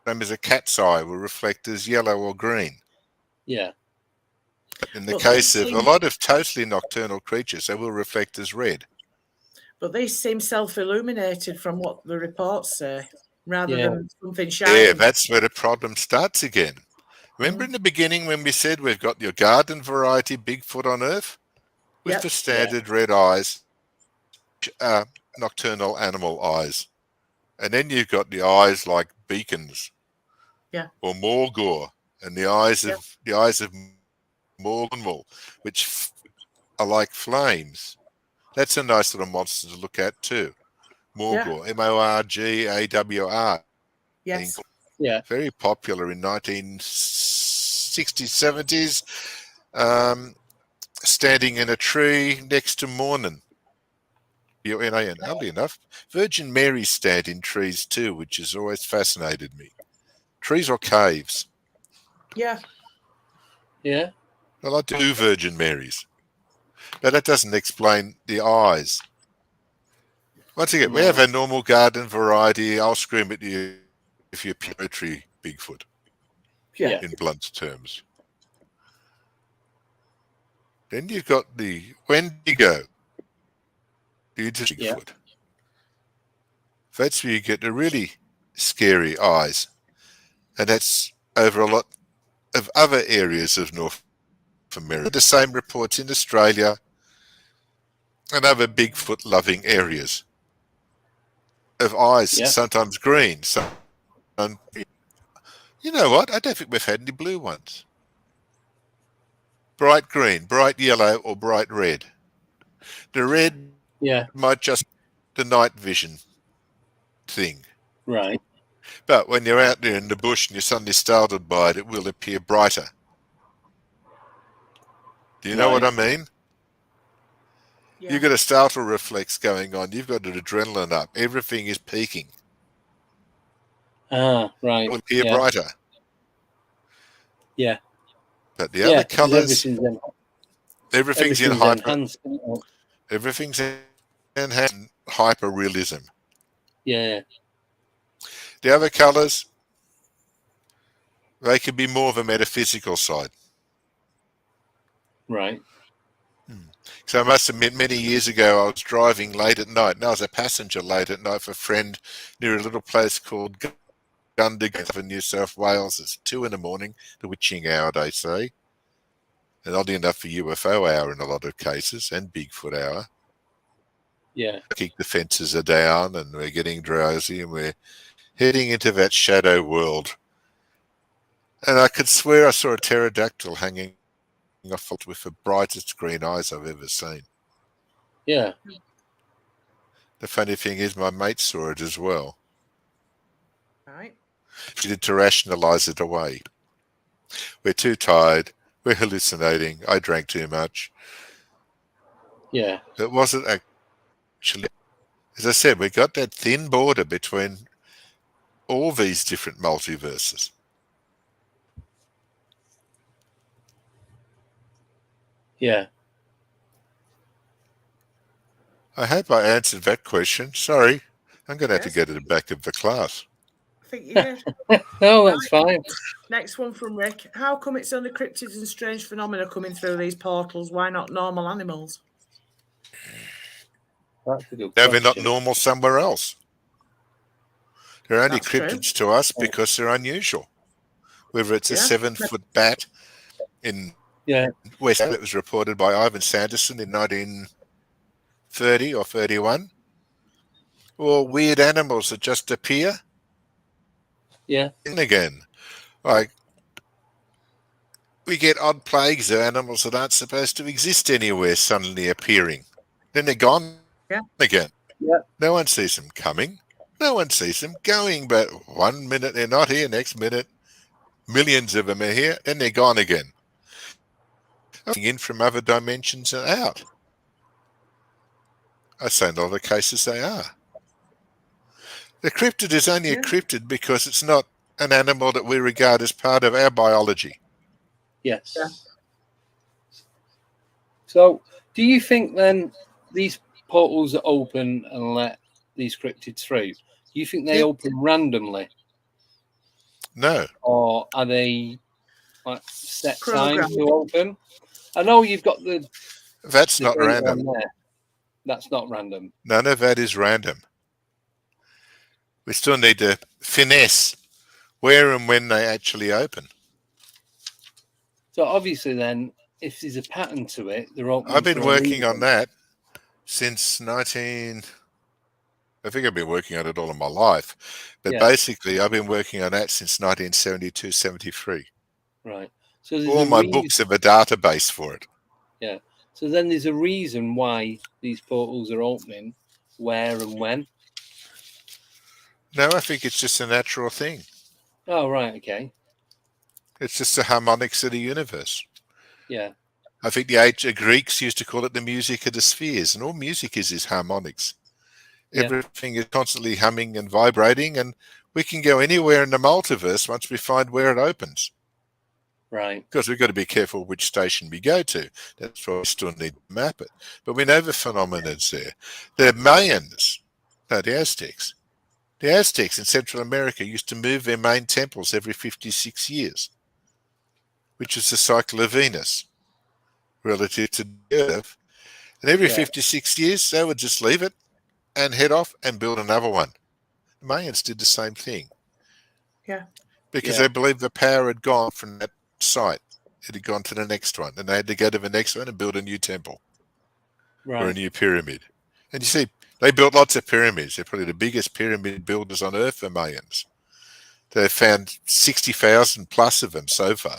Same as a cat's eye will reflect as yellow or green. Yeah. In the case of a lot of totally nocturnal creatures, they will reflect as red. But these seem self-illuminated from what the reports say, rather than something shiny. Yeah, that's where the problem starts again. Remember in the beginning when we said we've got your garden variety Bigfoot on Earth with the standard red eyes, nocturnal animal eyes, and then you've got the eyes like beacons, or Morgor, and the eyes of Morgul, which are like flames. That's a nice little monster to look at too. Morgor, Morgawr. Yes. Yeah. Very popular in 1960s, 70s. Standing in a tree next to Mornin. UNAN. Oddly enough, Virgin Marys stand in trees too, which has always fascinated me. Trees or caves? Yeah. Yeah. I like to do Virgin Marys. But that doesn't explain the eyes. Once again, we have a normal garden variety. I'll scream at you if you're poetry Bigfoot. Yeah. In blunt terms. Then you've got the Wendigo. You just Bigfoot. That's where you get the really scary eyes. And that's over a lot of other areas of North America. The same reports in Australia and other Bigfoot loving areas. Of eyes, sometimes green. You know what? I don't think we've had any blue ones. Bright green, bright yellow, or bright red. The red might just be the night vision thing. Right. But when you're out there in the bush and you're suddenly startled by it, it will appear brighter. Do you know what I mean? Yeah. You've got a startle reflex going on. You've got an adrenaline up. Everything is peaking. Ah, right. It will appear brighter. Yeah. But the other colours, everything's in hyper. Enhanced. Everything's enhanced hyper realism. Yeah. The other colours, they could be more of a metaphysical side. Right. So I must admit, many years ago, I was driving late at night, and I was a passenger late at night for a friend near a little place called Gundagai in New South Wales. It's 2 a.m, the witching hour, they say. And oddly enough, for UFO hour in a lot of cases, and Bigfoot hour. Yeah. The fences are down, and we're getting drowsy, and we're heading into that shadow world. And I could swear I saw a pterodactyl hanging off with the brightest green eyes I've ever seen. Yeah. The funny thing is, my mate saw it as well. Right. She did to rationalise it away. We're too tired. We're hallucinating. I drank too much. Yeah. It wasn't actually. As I said, we got that thin border between all these different multiverses. Yeah. I hope I answered that question. Sorry, I'm going to have to go to the back of the class. I think you did. No, that's fine. Next one from Rick. How come it's only cryptids and strange phenomena coming through these portals? Why not normal animals? That's a good Now question. they're not normal somewhere else. They're only That's cryptids true. to us because they're unusual. Whether it's a 7-foot bat in West that was reported by Ivan Sanderson in 1930 or 31, or weird animals that just appear. Yeah. And again, like we get odd plagues of animals that aren't supposed to exist anywhere suddenly appearing. Then they're gone again. Yeah. No one sees them coming. No one sees them going. But 1 minute they're not here, next minute millions of them are here, then they're gone again. In from other dimensions and out. I say in a lot of cases they are. The cryptid is only a cryptid because it's not an animal that we regard as part of our biology. Yes. Yeah. So, do you think then these portals that open and let these cryptids through, do you think they open randomly? No. Or are they like set times to open? I know you've got the... That's not random. That's not random. None of that is random. We still need to finesse where and when they actually open. So obviously then, if there's a pattern to it, they're opening. I've been for a working on reason. that since I think I've been working on it all of my life. But Yeah. basically, I've been working on that since 1972, 73. Right. So there's All a my reason. books have a database for it. Yeah. So then there's a reason why these portals are opening, where and when. No, I think it's just a natural thing. Oh, right. Okay. It's just the harmonics of the universe. Yeah. I think the Greeks used to call it the music of the spheres, and all music is harmonics. Yeah. Everything is constantly humming and vibrating, and we can go anywhere in the multiverse once we find where it opens. Right. Because we've got to be careful which station we go to. That's why we still need to map it. But we know the phenomenon's there. The Mayans, no, the Aztecs. The Aztecs in Central America used to move their main temples every 56 years, which is the cycle of Venus relative to the Earth. And every 56 years, they would just leave it and head off and build another one. The Mayans did the same thing. Yeah. Because they believed the power had gone from that site. It had gone to the next one. And they had to go to the next one and build a new temple or a new pyramid. And you see, they built lots of pyramids. They're probably the biggest pyramid builders on Earth, the Mayans. They've found 60,000 plus of them so far.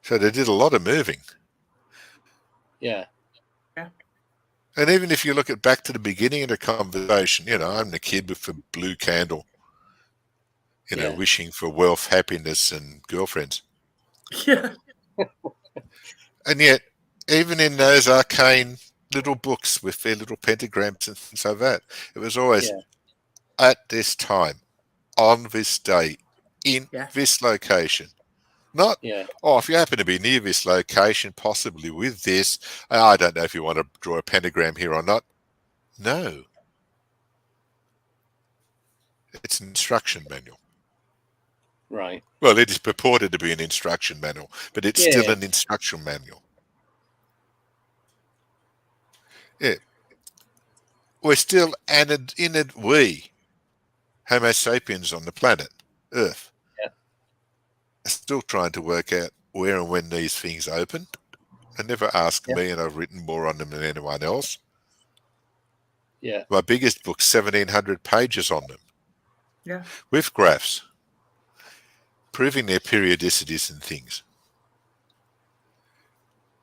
So they did a lot of moving. Yeah. And even if you look at back to the beginning of the conversation, I'm the kid with the blue candle, wishing for wealth, happiness, and girlfriends. Yeah. And yet, even in those arcane little books with their little pentagrams and things like that, it was always at this time, on this day, in this location. Not, if you happen to be near this location, possibly with this, I don't know if you want to draw a pentagram here or not. No. It's an instruction manual. Right. Well, it is purported to be an instruction manual, but it's still an instruction manual. Yeah. We're still, we, Homo sapiens on the planet, Earth, are still trying to work out where and when these things open. They never ask me, and I've written more on them than anyone else. Yeah. My biggest book's 1,700 pages on them. Yeah. With graphs, proving their periodicities and things.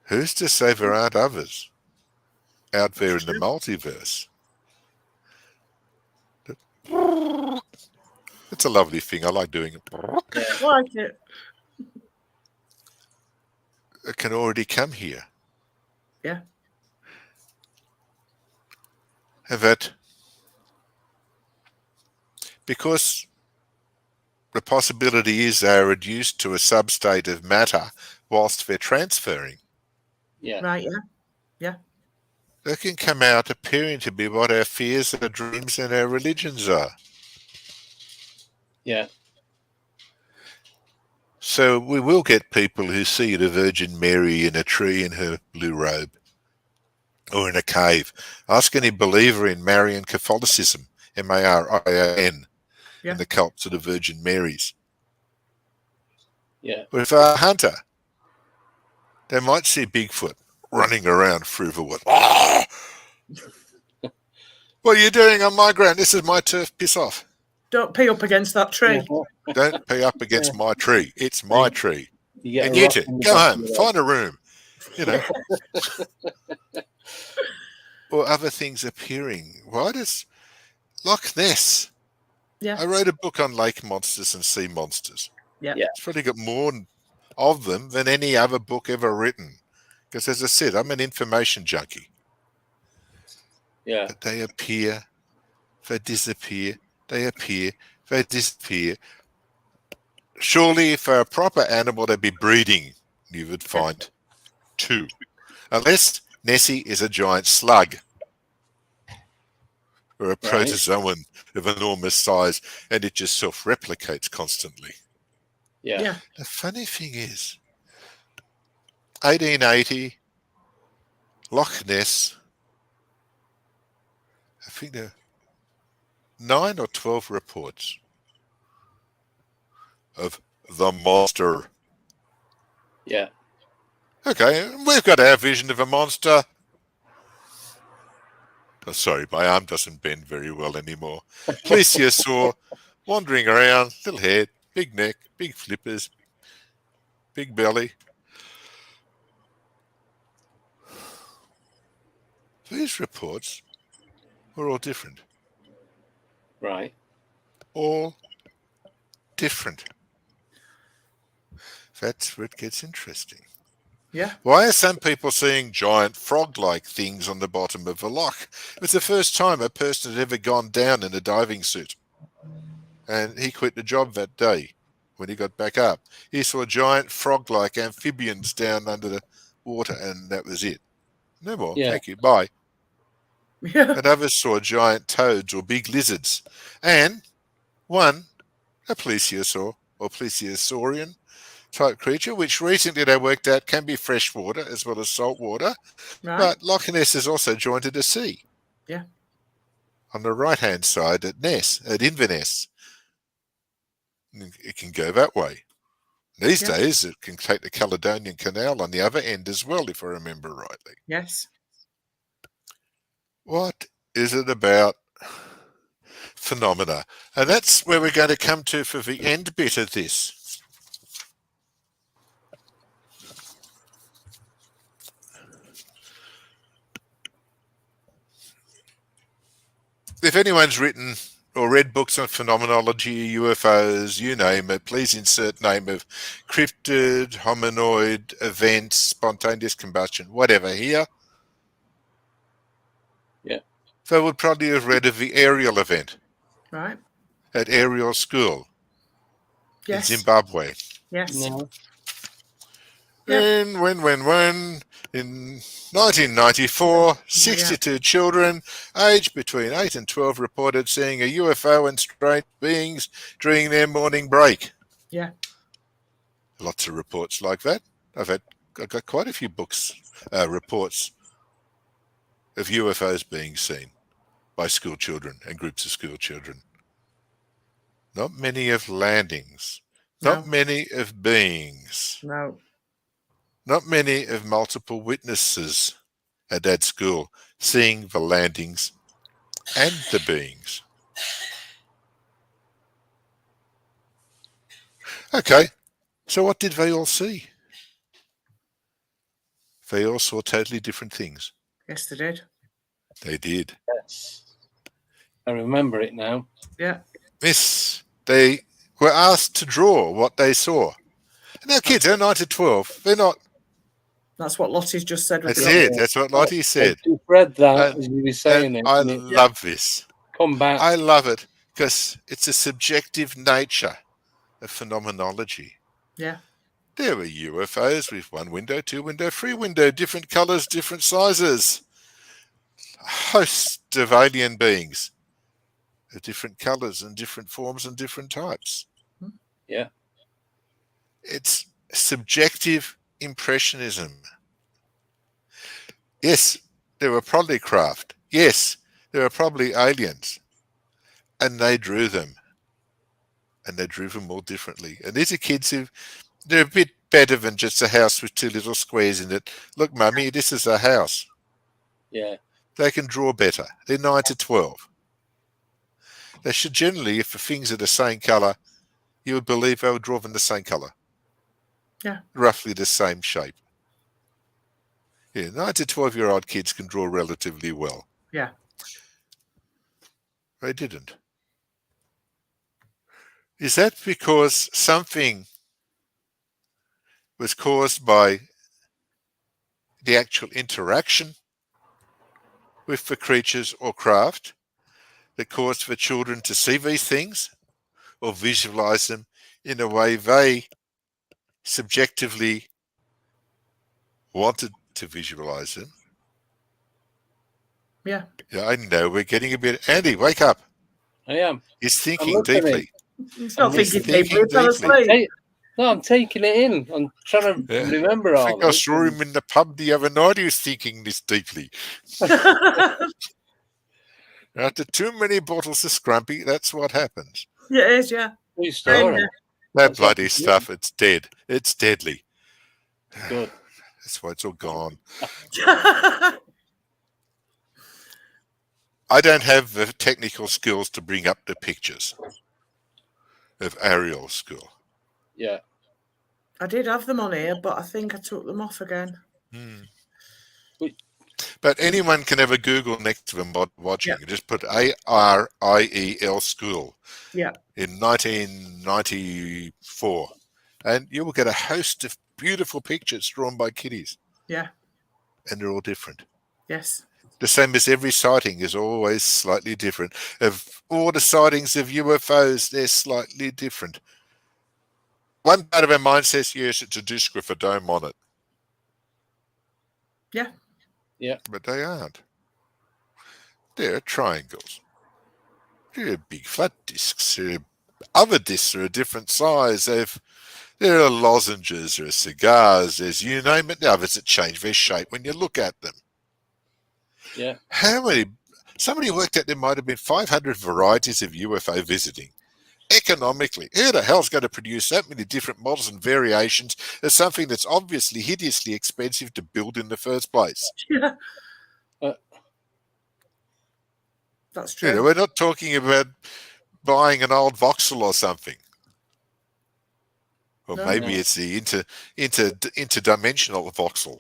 Who's to say there aren't others out there in the multiverse? It's a lovely thing. I like doing it. I like it. It can already come here. Yeah. And that because the possibility is they are reduced to a substate of matter whilst they're transferring. Yeah. Right, yeah. They can come out appearing to be what our fears, our dreams, and our religions are. Yeah. So we will get people who see the Virgin Mary in a tree in her blue robe or in a cave. Ask any believer in Marian Catholicism, Marion, in the cults of the Virgin Marys. Yeah. But if they're a hunter, they might see Bigfoot running around through the wood. Oh! What are you doing on my ground? This is my turf. Piss off. Don't pee up against that tree. Don't pee up against my tree. It's my tree. You and you two, go home. Find a room. Or other things appearing. Why does Loch Ness? Yeah. I wrote a book on lake monsters and sea monsters. Yeah. It's probably got more of them than any other book ever written. Because as I said, I'm an information junkie. Yeah. But they appear, they disappear, they appear, they disappear. Surely if they're a proper animal, they'd be breeding. You would find two. Unless Nessie is a giant slug. Or a protozoan of enormous size, and it just self-replicates constantly. Yeah. The funny thing is, 1880, Loch Ness, I think there are 9 or 12 reports of the monster. Yeah. Okay, we've got our vision of a monster. Oh, sorry, my arm doesn't bend very well anymore. Plesiosaur, wandering around, little head, big neck, big flippers, big belly. These reports were all different. Right. All different. That's where it gets interesting. Yeah. Why are some people seeing giant frog-like things on the bottom of a loch? It was the first time a person had ever gone down in a diving suit. And he quit the job that day when he got back up. He saw giant frog-like amphibians down under the water, and that was it. No more. Yeah. Thank you. Bye. Yeah. And others saw giant toads or big lizards. And one, a plesiosaur or plesiosaurian type creature, which recently they worked out can be freshwater as well as saltwater. Right. But Loch Ness is also joined to the sea. Yeah. On the right-hand side at Inverness. It can go that way. These days, it can take the Caledonian Canal on the other end as well, if I remember rightly. Yes. What is it about phenomena? And that's where we're going to come to for the end bit of this. If anyone's written or read books on phenomenology, UFOs, you name it, please insert name of cryptid, hominoid, events, spontaneous combustion, whatever here. Yeah. They would probably have read of the Ariel event. Right. At Ariel School. Yes. In Zimbabwe. Yes. No. And when in 1994, 62 children aged between 8 and 12 reported seeing a UFO and strange beings during their morning break. Yeah. Lots of reports like that. I've got quite a few books, reports of UFOs being seen by school children and groups of school children. Not many of landings. No. Not many of beings. No. Not many of multiple witnesses at that school seeing the landings and the beings. Okay, so what did they all see? They all saw totally different things. Yes, they did. They did. Yes. I remember it now. Yeah. Yes, they were asked to draw what they saw. Now, kids, they're 9 to 12. They're not. That's what Lottie's just said. That's it. That's what Lottie said. I read that as you were saying it. I love this. Come back. I love it because it's a subjective nature of phenomenology. Yeah. There were UFOs with 1 window, 2 window, 3 window, different colours, different sizes. Hosts of alien beings of different colours and different forms and different types. Yeah. It's subjective impressionism. Yes, there were probably craft. Yes, there were probably aliens. And they drew them. And they drew them all differently. And these are kids they're a bit better than just a house with 2 little squares in it. Look, Mummy, this is a house. Yeah. They can draw better. They're 9 to 12. They should generally, if the things are the same colour, you would believe they would draw them the same colour. Yeah. Roughly the same shape. Yeah, 9 to 12-year-old kids can draw relatively well. Yeah. They didn't. Is that because something was caused by the actual interaction with the creatures or craft that caused the children to see these things or visualize them in a way they subjectively wanted to visualize them? Yeah. Yeah, I know we're getting a bit. Andy, wake up. I am. He's thinking deeply. It's not He's thinking thinking deeply. Fell deeply. asleep. No, I'm taking it in. I'm trying to remember I all think I this. saw him in the pub the other night. He was thinking this deeply. After too many bottles of Scrumpy, that's what happens. Yeah, it is, yeah. True story. And, That That's bloody what- stuff, it's dead. It's deadly. Good. That's why it's all gone. yeah. I don't have the technical skills to bring up the pictures of Ariel's school. Yeah. I did have them on here, but I think I took them off again. But anyone can have a Google next to them while watching. Yeah. You just put ARIEL school Yeah. in 1994, and you will get a host of beautiful pictures drawn by kiddies, Yeah. and they're all different. Yes. The same as every sighting is always slightly different. Of all the sightings of UFOs, they're slightly different. One part of our mind says, yes, it's a disc with a dome on it. Yeah. Yeah. But they aren't. They're triangles. They're big flat discs. Other discs are a different size. There are lozenges, there are cigars, there's you name it. The others that change their shape when you look at them. Yeah. How many? Somebody worked out there might have been 500 varieties of UFO visiting. Economically, who the hell's going to produce that many different models and variations of something that's obviously hideously expensive to build in the first place? Yeah. Uh, That's true. You know, we're not talking about buying an old voxel or something. Or No. maybe No. it's the interdimensional voxel.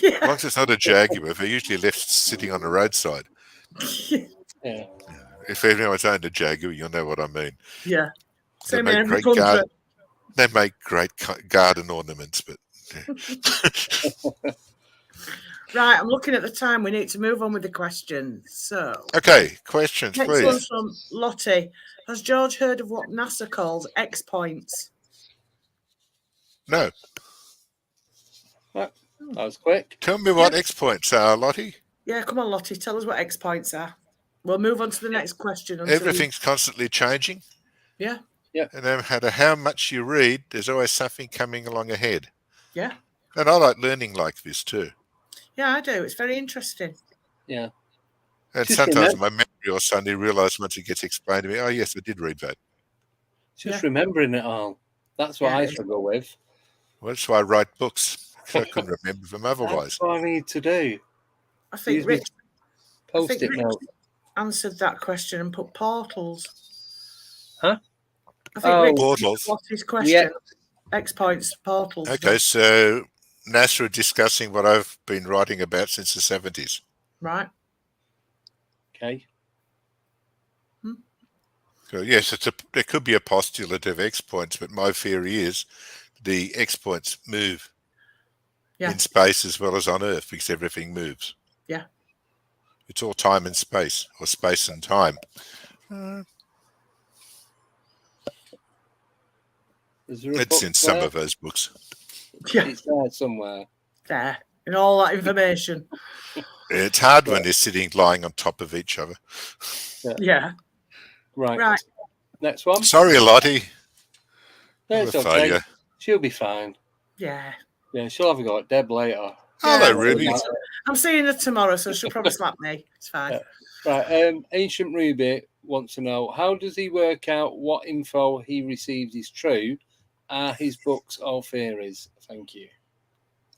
Yeah. As long as it's not a Jaguar, they're usually left sitting on the roadside. Yeah. If anyone's owned a Jaguar, you'll know what I mean. Yeah. They Same make here in the great country. garden. They make great garden ornaments, but Right, I'm looking at the time. We need to move on with the questions. So, okay. Questions, next please. one's from Lottie. Has George heard of what NASA calls X points? No, That was quick. tell me what X points are, Lottie. Yeah, come on, Lottie. Tell us what X points are. We'll move on to the next question. until Everything's constantly changing, Yeah, and no matter how much you read, there's always something coming along ahead. yeah, And I like learning like this too. yeah. I do. It's very interesting. Yeah. And Just sometimes remember- my memory or suddenly realise once it gets explained to me, oh yes, I did read that. Just Yeah. remembering it all. That's what Yeah, I it is. struggle with. Well, that's why I write books. 'Cause I couldn't remember them otherwise. That's what I need to do. I think Use me Rich Post-it Rich- note. answered that question and put portals. Huh? I think Oh. Rich Portals. What's his question? Yeah. X points, portals. Okay, so NASA are discussing what I've been writing about since the 70s. Right. Okay. So yes, there could be a postulate of X points, but my theory is the X points move Yeah. in space as well as on Earth because everything moves. Yeah. It's all time and space, or space and time. Is there a It's book in some there? of those books. Yeah. It's there somewhere. There. And all that information. It's hard when they're sitting lying on top of each other. Yeah. Right. Right. Next one. Sorry, Lottie. It's I'm a okay. failure. She'll be fine. Yeah. Yeah, she'll have a go at Deb later. Hello, Yeah. Ruby. I'm seeing her tomorrow, so she'll probably slap me. It's fine. Yeah. Right. Ancient Ruby wants to know, how does he work out what info he receives is true? Are his books all theories? Thank you.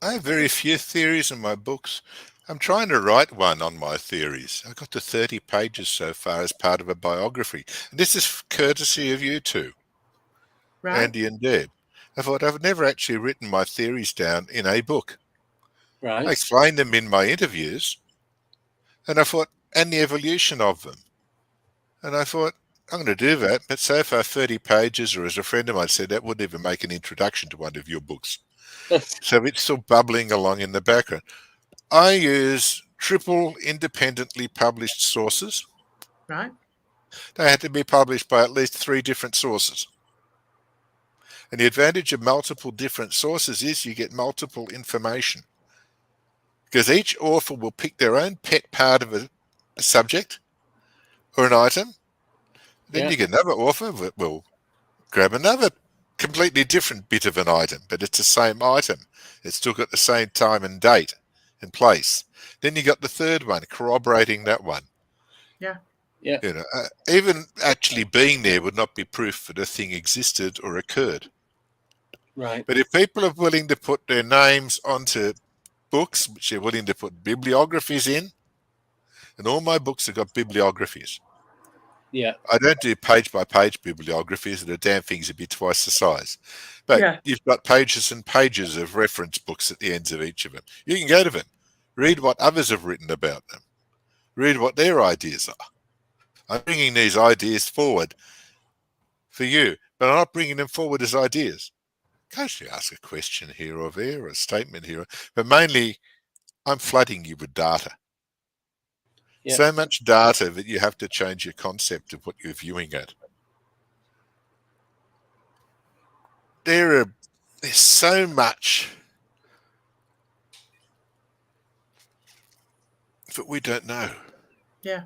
I have very few theories in my books. I'm trying to write one on my theories. I got to 30 pages so far as part of a biography. And this is courtesy of you two, Right. Andy and Deb. I thought I've never actually written my theories down in a book. I Right. explained them in my interviews, and I thought, and the evolution of them. And I thought, I'm going to do that, but so far 30 pages, or as a friend of mine said, that wouldn't even make an introduction to one of your books. So it's still bubbling along in the background. I use triple independently published sources. Right. They had to be published by at least 3 different sources. And the advantage of multiple different sources is you get multiple information. Because each author will pick their own pet part of a subject or an item. Then Yeah. you get another author that will grab another completely different bit of an item, but it's the same item. It's still got the same time and date and place. Then you got the third one corroborating that one. Yeah. Yeah. You know, even actually being there would not be proof that a thing existed or occurred. Right. But if people are willing to put their names onto books, which they're willing to put bibliographies in, and all my books have got bibliographies. Yeah. I don't do page-by-page bibliographies, and the damn things would be twice the size. But you've got pages and pages of reference books at the ends of each of them. You can go to them, read what others have written about them, read what their ideas are. I'm bringing these ideas forward for you, but I'm not bringing them forward as ideas. Occasionally ask a question here or there, or a statement here, but mainly I'm flooding you with data. Yeah. So much data that you have to change your concept of what you're viewing at. There's so much that we don't know. Yeah.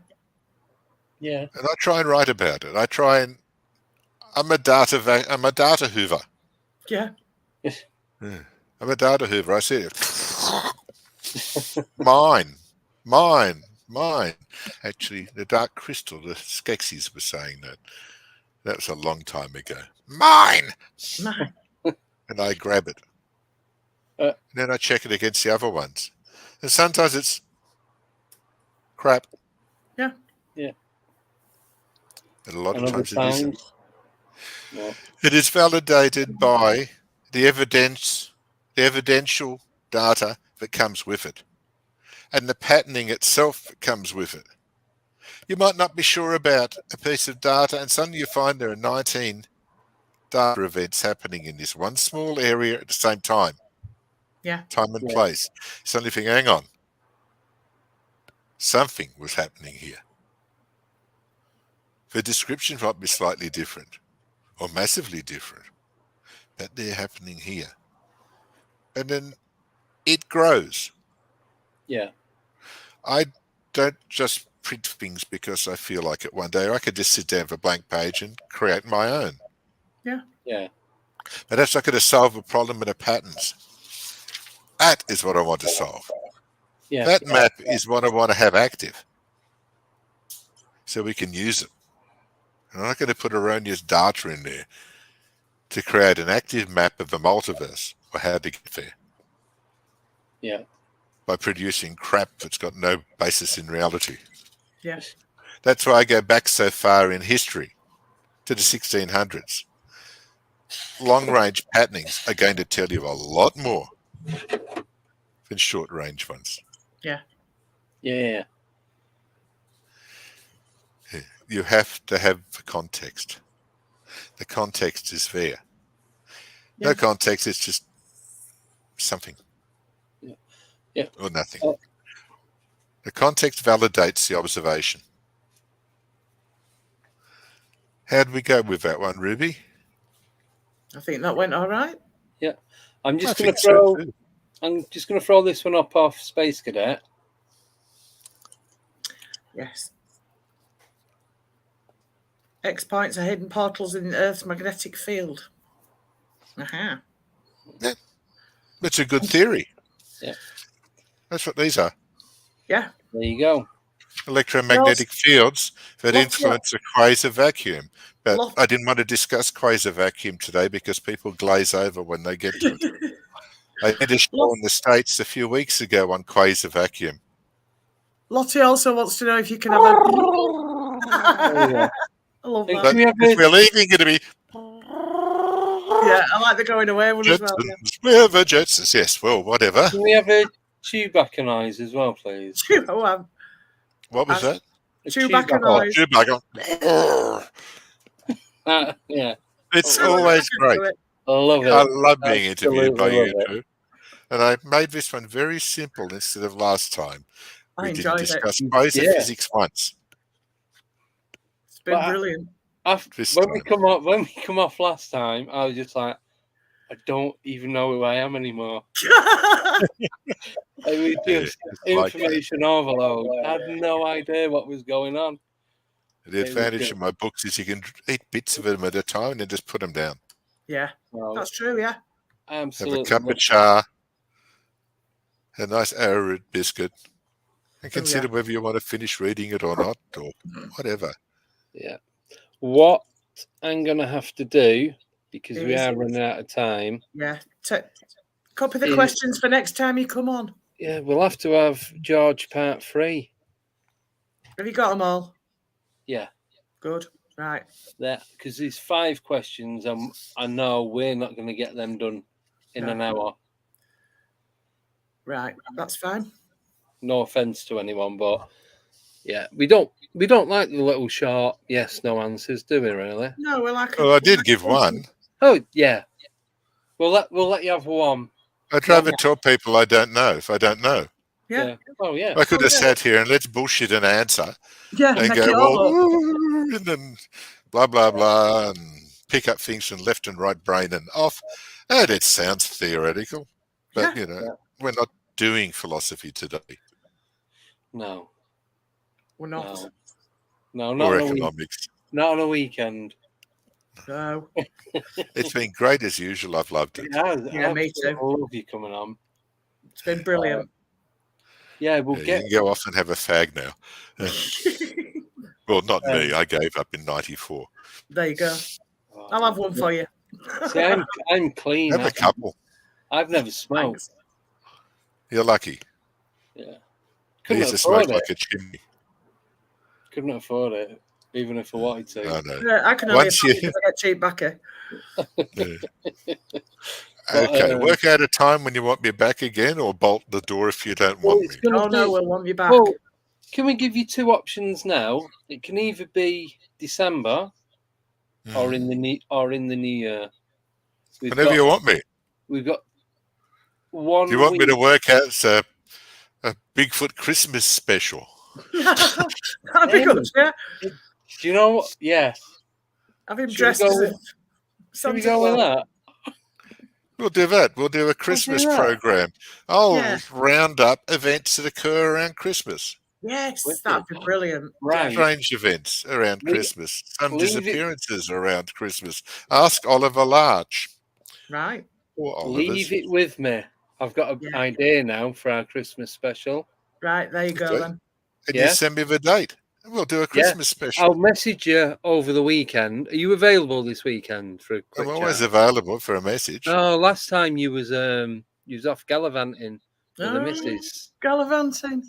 Yeah. And I try and write about it. I'm a data hoover. Yeah. I'm a data hoover. I see it. Mine. Actually, the Dark Crystal, the Skeksis were saying that. That was a long time ago. Mine! And I grab it. And then I check it against the other ones. And sometimes it's crap. Yeah. Yeah. And a lot And of other times it isn't. Yeah. It is validated by the evidential data that comes with it, and the patterning itself that comes with it. You might not be sure about a piece of data, and suddenly you find there are 19 data events happening in this one small area at the same time. Yeah. Time and place. Suddenly you think, hang on, something was happening here. The description might be slightly different or massively different, but they're happening here. And then it grows. Yeah. I don't just print things because I feel like it one day. I could just sit down with a blank page and create my own. Yeah. Yeah. But that's not going to solve a problem in the patterns. That is what I want to solve. Yeah. That map is what I want to have active so we can use it. I'm not going to put erroneous data in there to create an active map of the multiverse or how to get there. Yeah. By producing crap that's got no basis in reality. Yeah. That's why I go back so far in history to the 1600s. Long-range patternings are going to tell you a lot more than short-range ones. Yeah. Yeah. You have to have the context. The context is there. No context, it's just something. Yeah. Or nothing. The context validates the observation. How did we go with that one, Ruby? I think that went all right. Yeah. I'm just I going to think so throw. too. I'm just going to throw this one up off Space Cadet. Yes. X points are hidden portals in Earth's magnetic field. Aha. Yeah. That's a good theory. Yeah. That's what these are. Yeah. There you go. Electromagnetic fields that Lots influence a quasar vacuum. But Lot- I didn't want to discuss quasar vacuum today because people glaze over when they get to it. I did a show in the States a few weeks ago on quasar vacuum. Lottie also wants to know if you can have a... I love that. But if we're leaving, it'll be... Yeah, I like the going away one as well. Yeah. We're the Jetsons. Yes, well, whatever. Can we have a Chewbacca noise as well, please? What was that? Chewbacca Oh, noise. Chewbacca. Yeah. It's always great. I love it. I love being interviewed by Absolutely you love two. And I made this one very simple instead of last time. I We didn't enjoyed discuss it. quasar Yeah. physics once. It's been brilliant. When we come off last time, I was just like, I don't even know who I am anymore. It was just information overload. I had no idea what was going on. The advantage of my books is you can eat bits of them at a time and then just put them down. Yeah, that's true, yeah. Absolutely. Have a cup of char, a nice arrowroot biscuit, And consider whether you want to finish reading it or not, or whatever. Yeah. What I'm going to have to do, because we are running out of time. Yeah. Copy the questions for next time you come on. Yeah, we'll have to have George part 3. Have you got them all? Yeah. Good. Right. That because there's 5 questions. I know we're not going to get them done in an hour. Right. That's fine. No offense to anyone, but yeah, we don't like the little short yes/no answers, do we? Really? No, we're like. Well, I did give one. Oh yeah. We'll let you have one. I'd rather tell people I don't know if I don't know. Yeah. Oh yeah. I could have sat here and let's bullshit an answer. Yeah. And go, well, and then blah, blah, blah, and pick up things from left and right brain and off. And it sounds theoretical, but, we're not doing philosophy today. No. We're not. No, not or economics. Not on a weekend. No. It's been great as usual. I've loved it. Yeah, me too. I love you coming on. It's been brilliant. You can go off and have a fag now. Well, not me. I gave up in 94. There you go. I'll have one for you. See, I'm clean. Have a couple. I've never smoked. Thanks. You're lucky. Yeah. I used to smoke like a chimney. Couldn't afford it, even if I wanted to. I know. Yeah, I can only afford it if I get cheap backer. Okay, work out a time when you want me back again, or bolt the door if you don't want me. Oh no, we'll want you back. Well, can we give you 2 options now? It can either be December or in the new year. Whenever you want me. We've got one. Do you want me to work out a Bigfoot Christmas special? That'd be good, yeah. Do you know what? Yeah. Have him dressed as a Should we go with that? We'll do that. We'll do a Christmas program. I'll round up events that occur around Christmas. Yes, that'd be brilliant. Right. Strange events around Christmas. Some disappearances around Christmas. Ask Oliver Larch. Right. Leave it with me. I've got an idea now for our Christmas special. Right, there you go then. And you send me the date. We'll do a Christmas special. I'll message you over the weekend. Are you available this weekend for a quick I'm always chat? available for a message. Oh, last time you was off gallivanting with the missus. Gallivanting.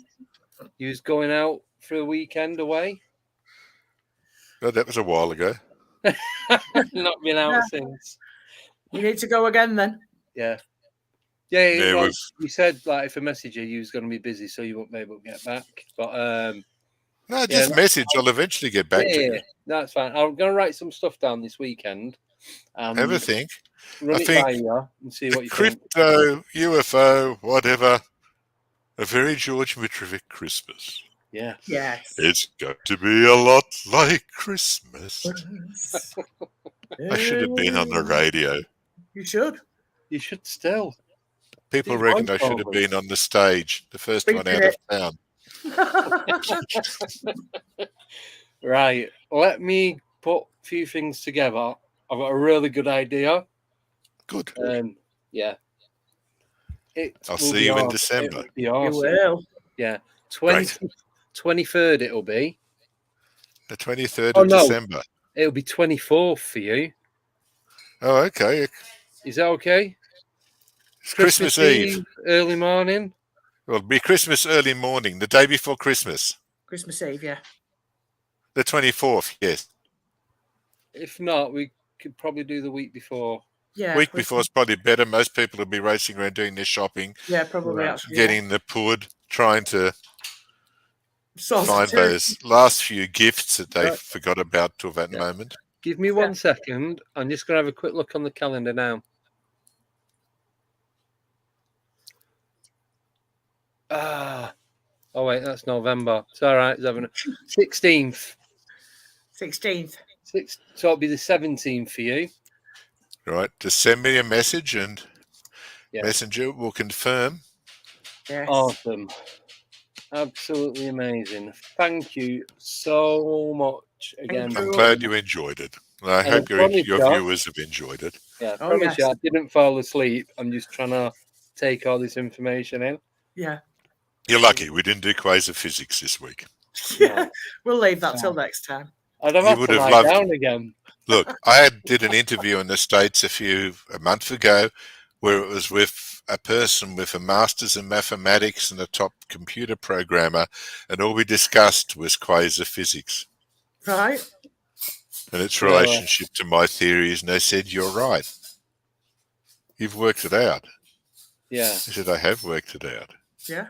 You was going out for a weekend away. Oh, that was a while ago. Not been out since. You need to go again then. Yeah. You said like if I message you was going to be busy, so you won't be able to get back. But no, just message. I'll eventually get back to you. That's fine. I'm going to write some stuff down this weekend. Have a think. Run it by you and see what you think. Crypto, UFO, whatever. A very George Mitrovic Christmas. Yeah. Yes. It's got to be a lot like Christmas. I should have been on the radio. You should. You should still. People reckon I should have been on the stage, the first one out of town. Right. Let me put a few things together. I've got a really good idea. Good. Yeah. I'll see you in December. Be awesome. You will. Yeah. 23rd it'll be. The 23rd of December. It'll be 24th for you. Oh, okay. Is that okay? It's Christmas Eve. Early morning. Well, it'll be Christmas early morning, the day before Christmas. Christmas Eve, yeah. The 24th, yes. If not, we could probably do the week before. Yeah. Week before is probably better. Most people will be racing around doing their shopping. Yeah, probably. Actually, getting the pud, trying to find too. those last few gifts that they forgot about till that moment. Give me 1 second. I'm just going to have a quick look on the calendar now. Oh wait, that's November. It's all right. 16th. 16th. So it'll be the 17th for you. Right. Just send me a message and Messenger will confirm. Yes. Awesome. Absolutely amazing. Thank you so much again. I'm glad you enjoyed it. I hope your viewers have enjoyed it. Yeah, I promise you, I didn't fall asleep. I'm just trying to take all this information in. Yeah. You're lucky we didn't do quasar physics this week. Yeah, we'll leave that till next time. I'd have You had would to have lie loved- down again. Look, I did an interview in the States a month ago where it was with a person with a master's in mathematics and a top computer programmer, and all we discussed was quasar physics Right. and its Really? relationship to my theories, and they said, "You're right. You've worked it out." Yeah. I said, "I have worked it out." Yeah.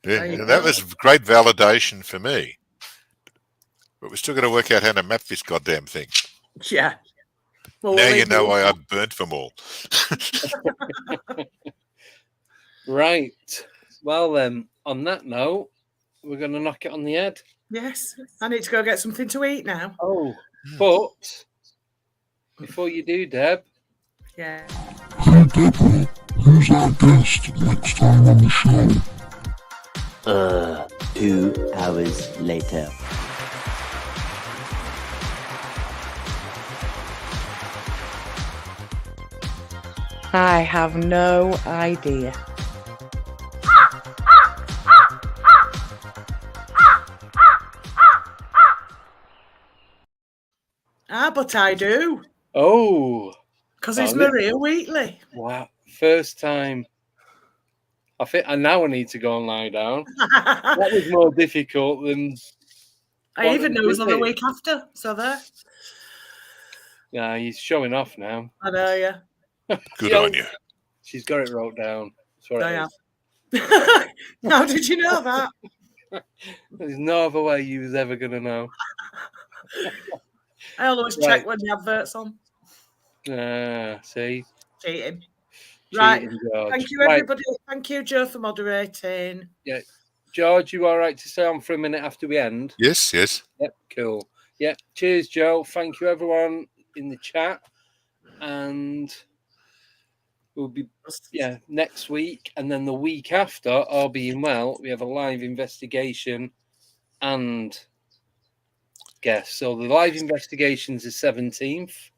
Yeah, There you and that go. was great validation for me. But we're still going to work out how to map this goddamn thing. Yeah. Well, Now we'll you leave know it why with I burnt them all. Right. Well, then, on that note, we're going to knock it on the head. Yes. I need to go get something to eat now. Oh, but before you do, Deb, Yeah. Hey Deborah, who's our guest next time on the show? 2 hours later. I have no idea. But I do. oh, Because it's Oh, look. Maria Wheatley. wow, first time. I think, and now I need to go and lie down. That was more difficult than. I even knew it was on the Really? week after. So there. Nah, he's showing off now. I know, yeah. Good Yo. on you. She's got it wrote down. That's what I it have. is. How did you know that? There's no other way you was ever gonna know. I always Right. check when the advert's on. See, Cheating. Right. cheating, George. Thank you, Right, everybody. Thank you, Joe, for moderating. George, you all right to stay on for a minute after we end? Yes, yes. Yep, cool. Yep, cheers, Joe. Thank you, everyone in the chat, and we'll be next week, and then the week after, all being well, we have a live investigation and guest. So the live investigation's the 17th,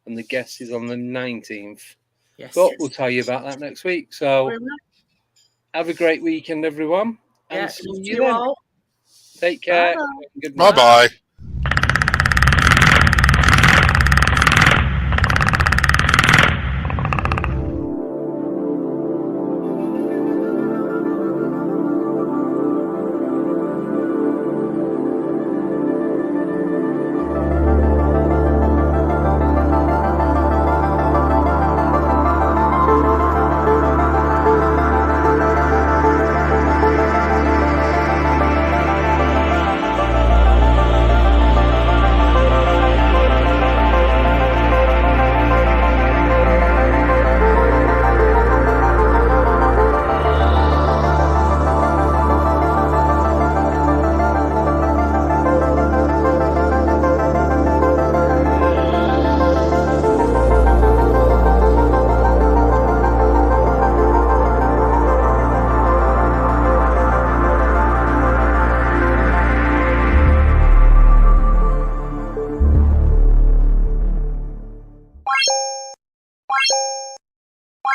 and the guest is on the 19th. Yes. But we'll tell you about that next week. So have a great weekend, everyone. And Yeah, see love you you then. all. Take care. Bye-bye. Good night. Bye-bye.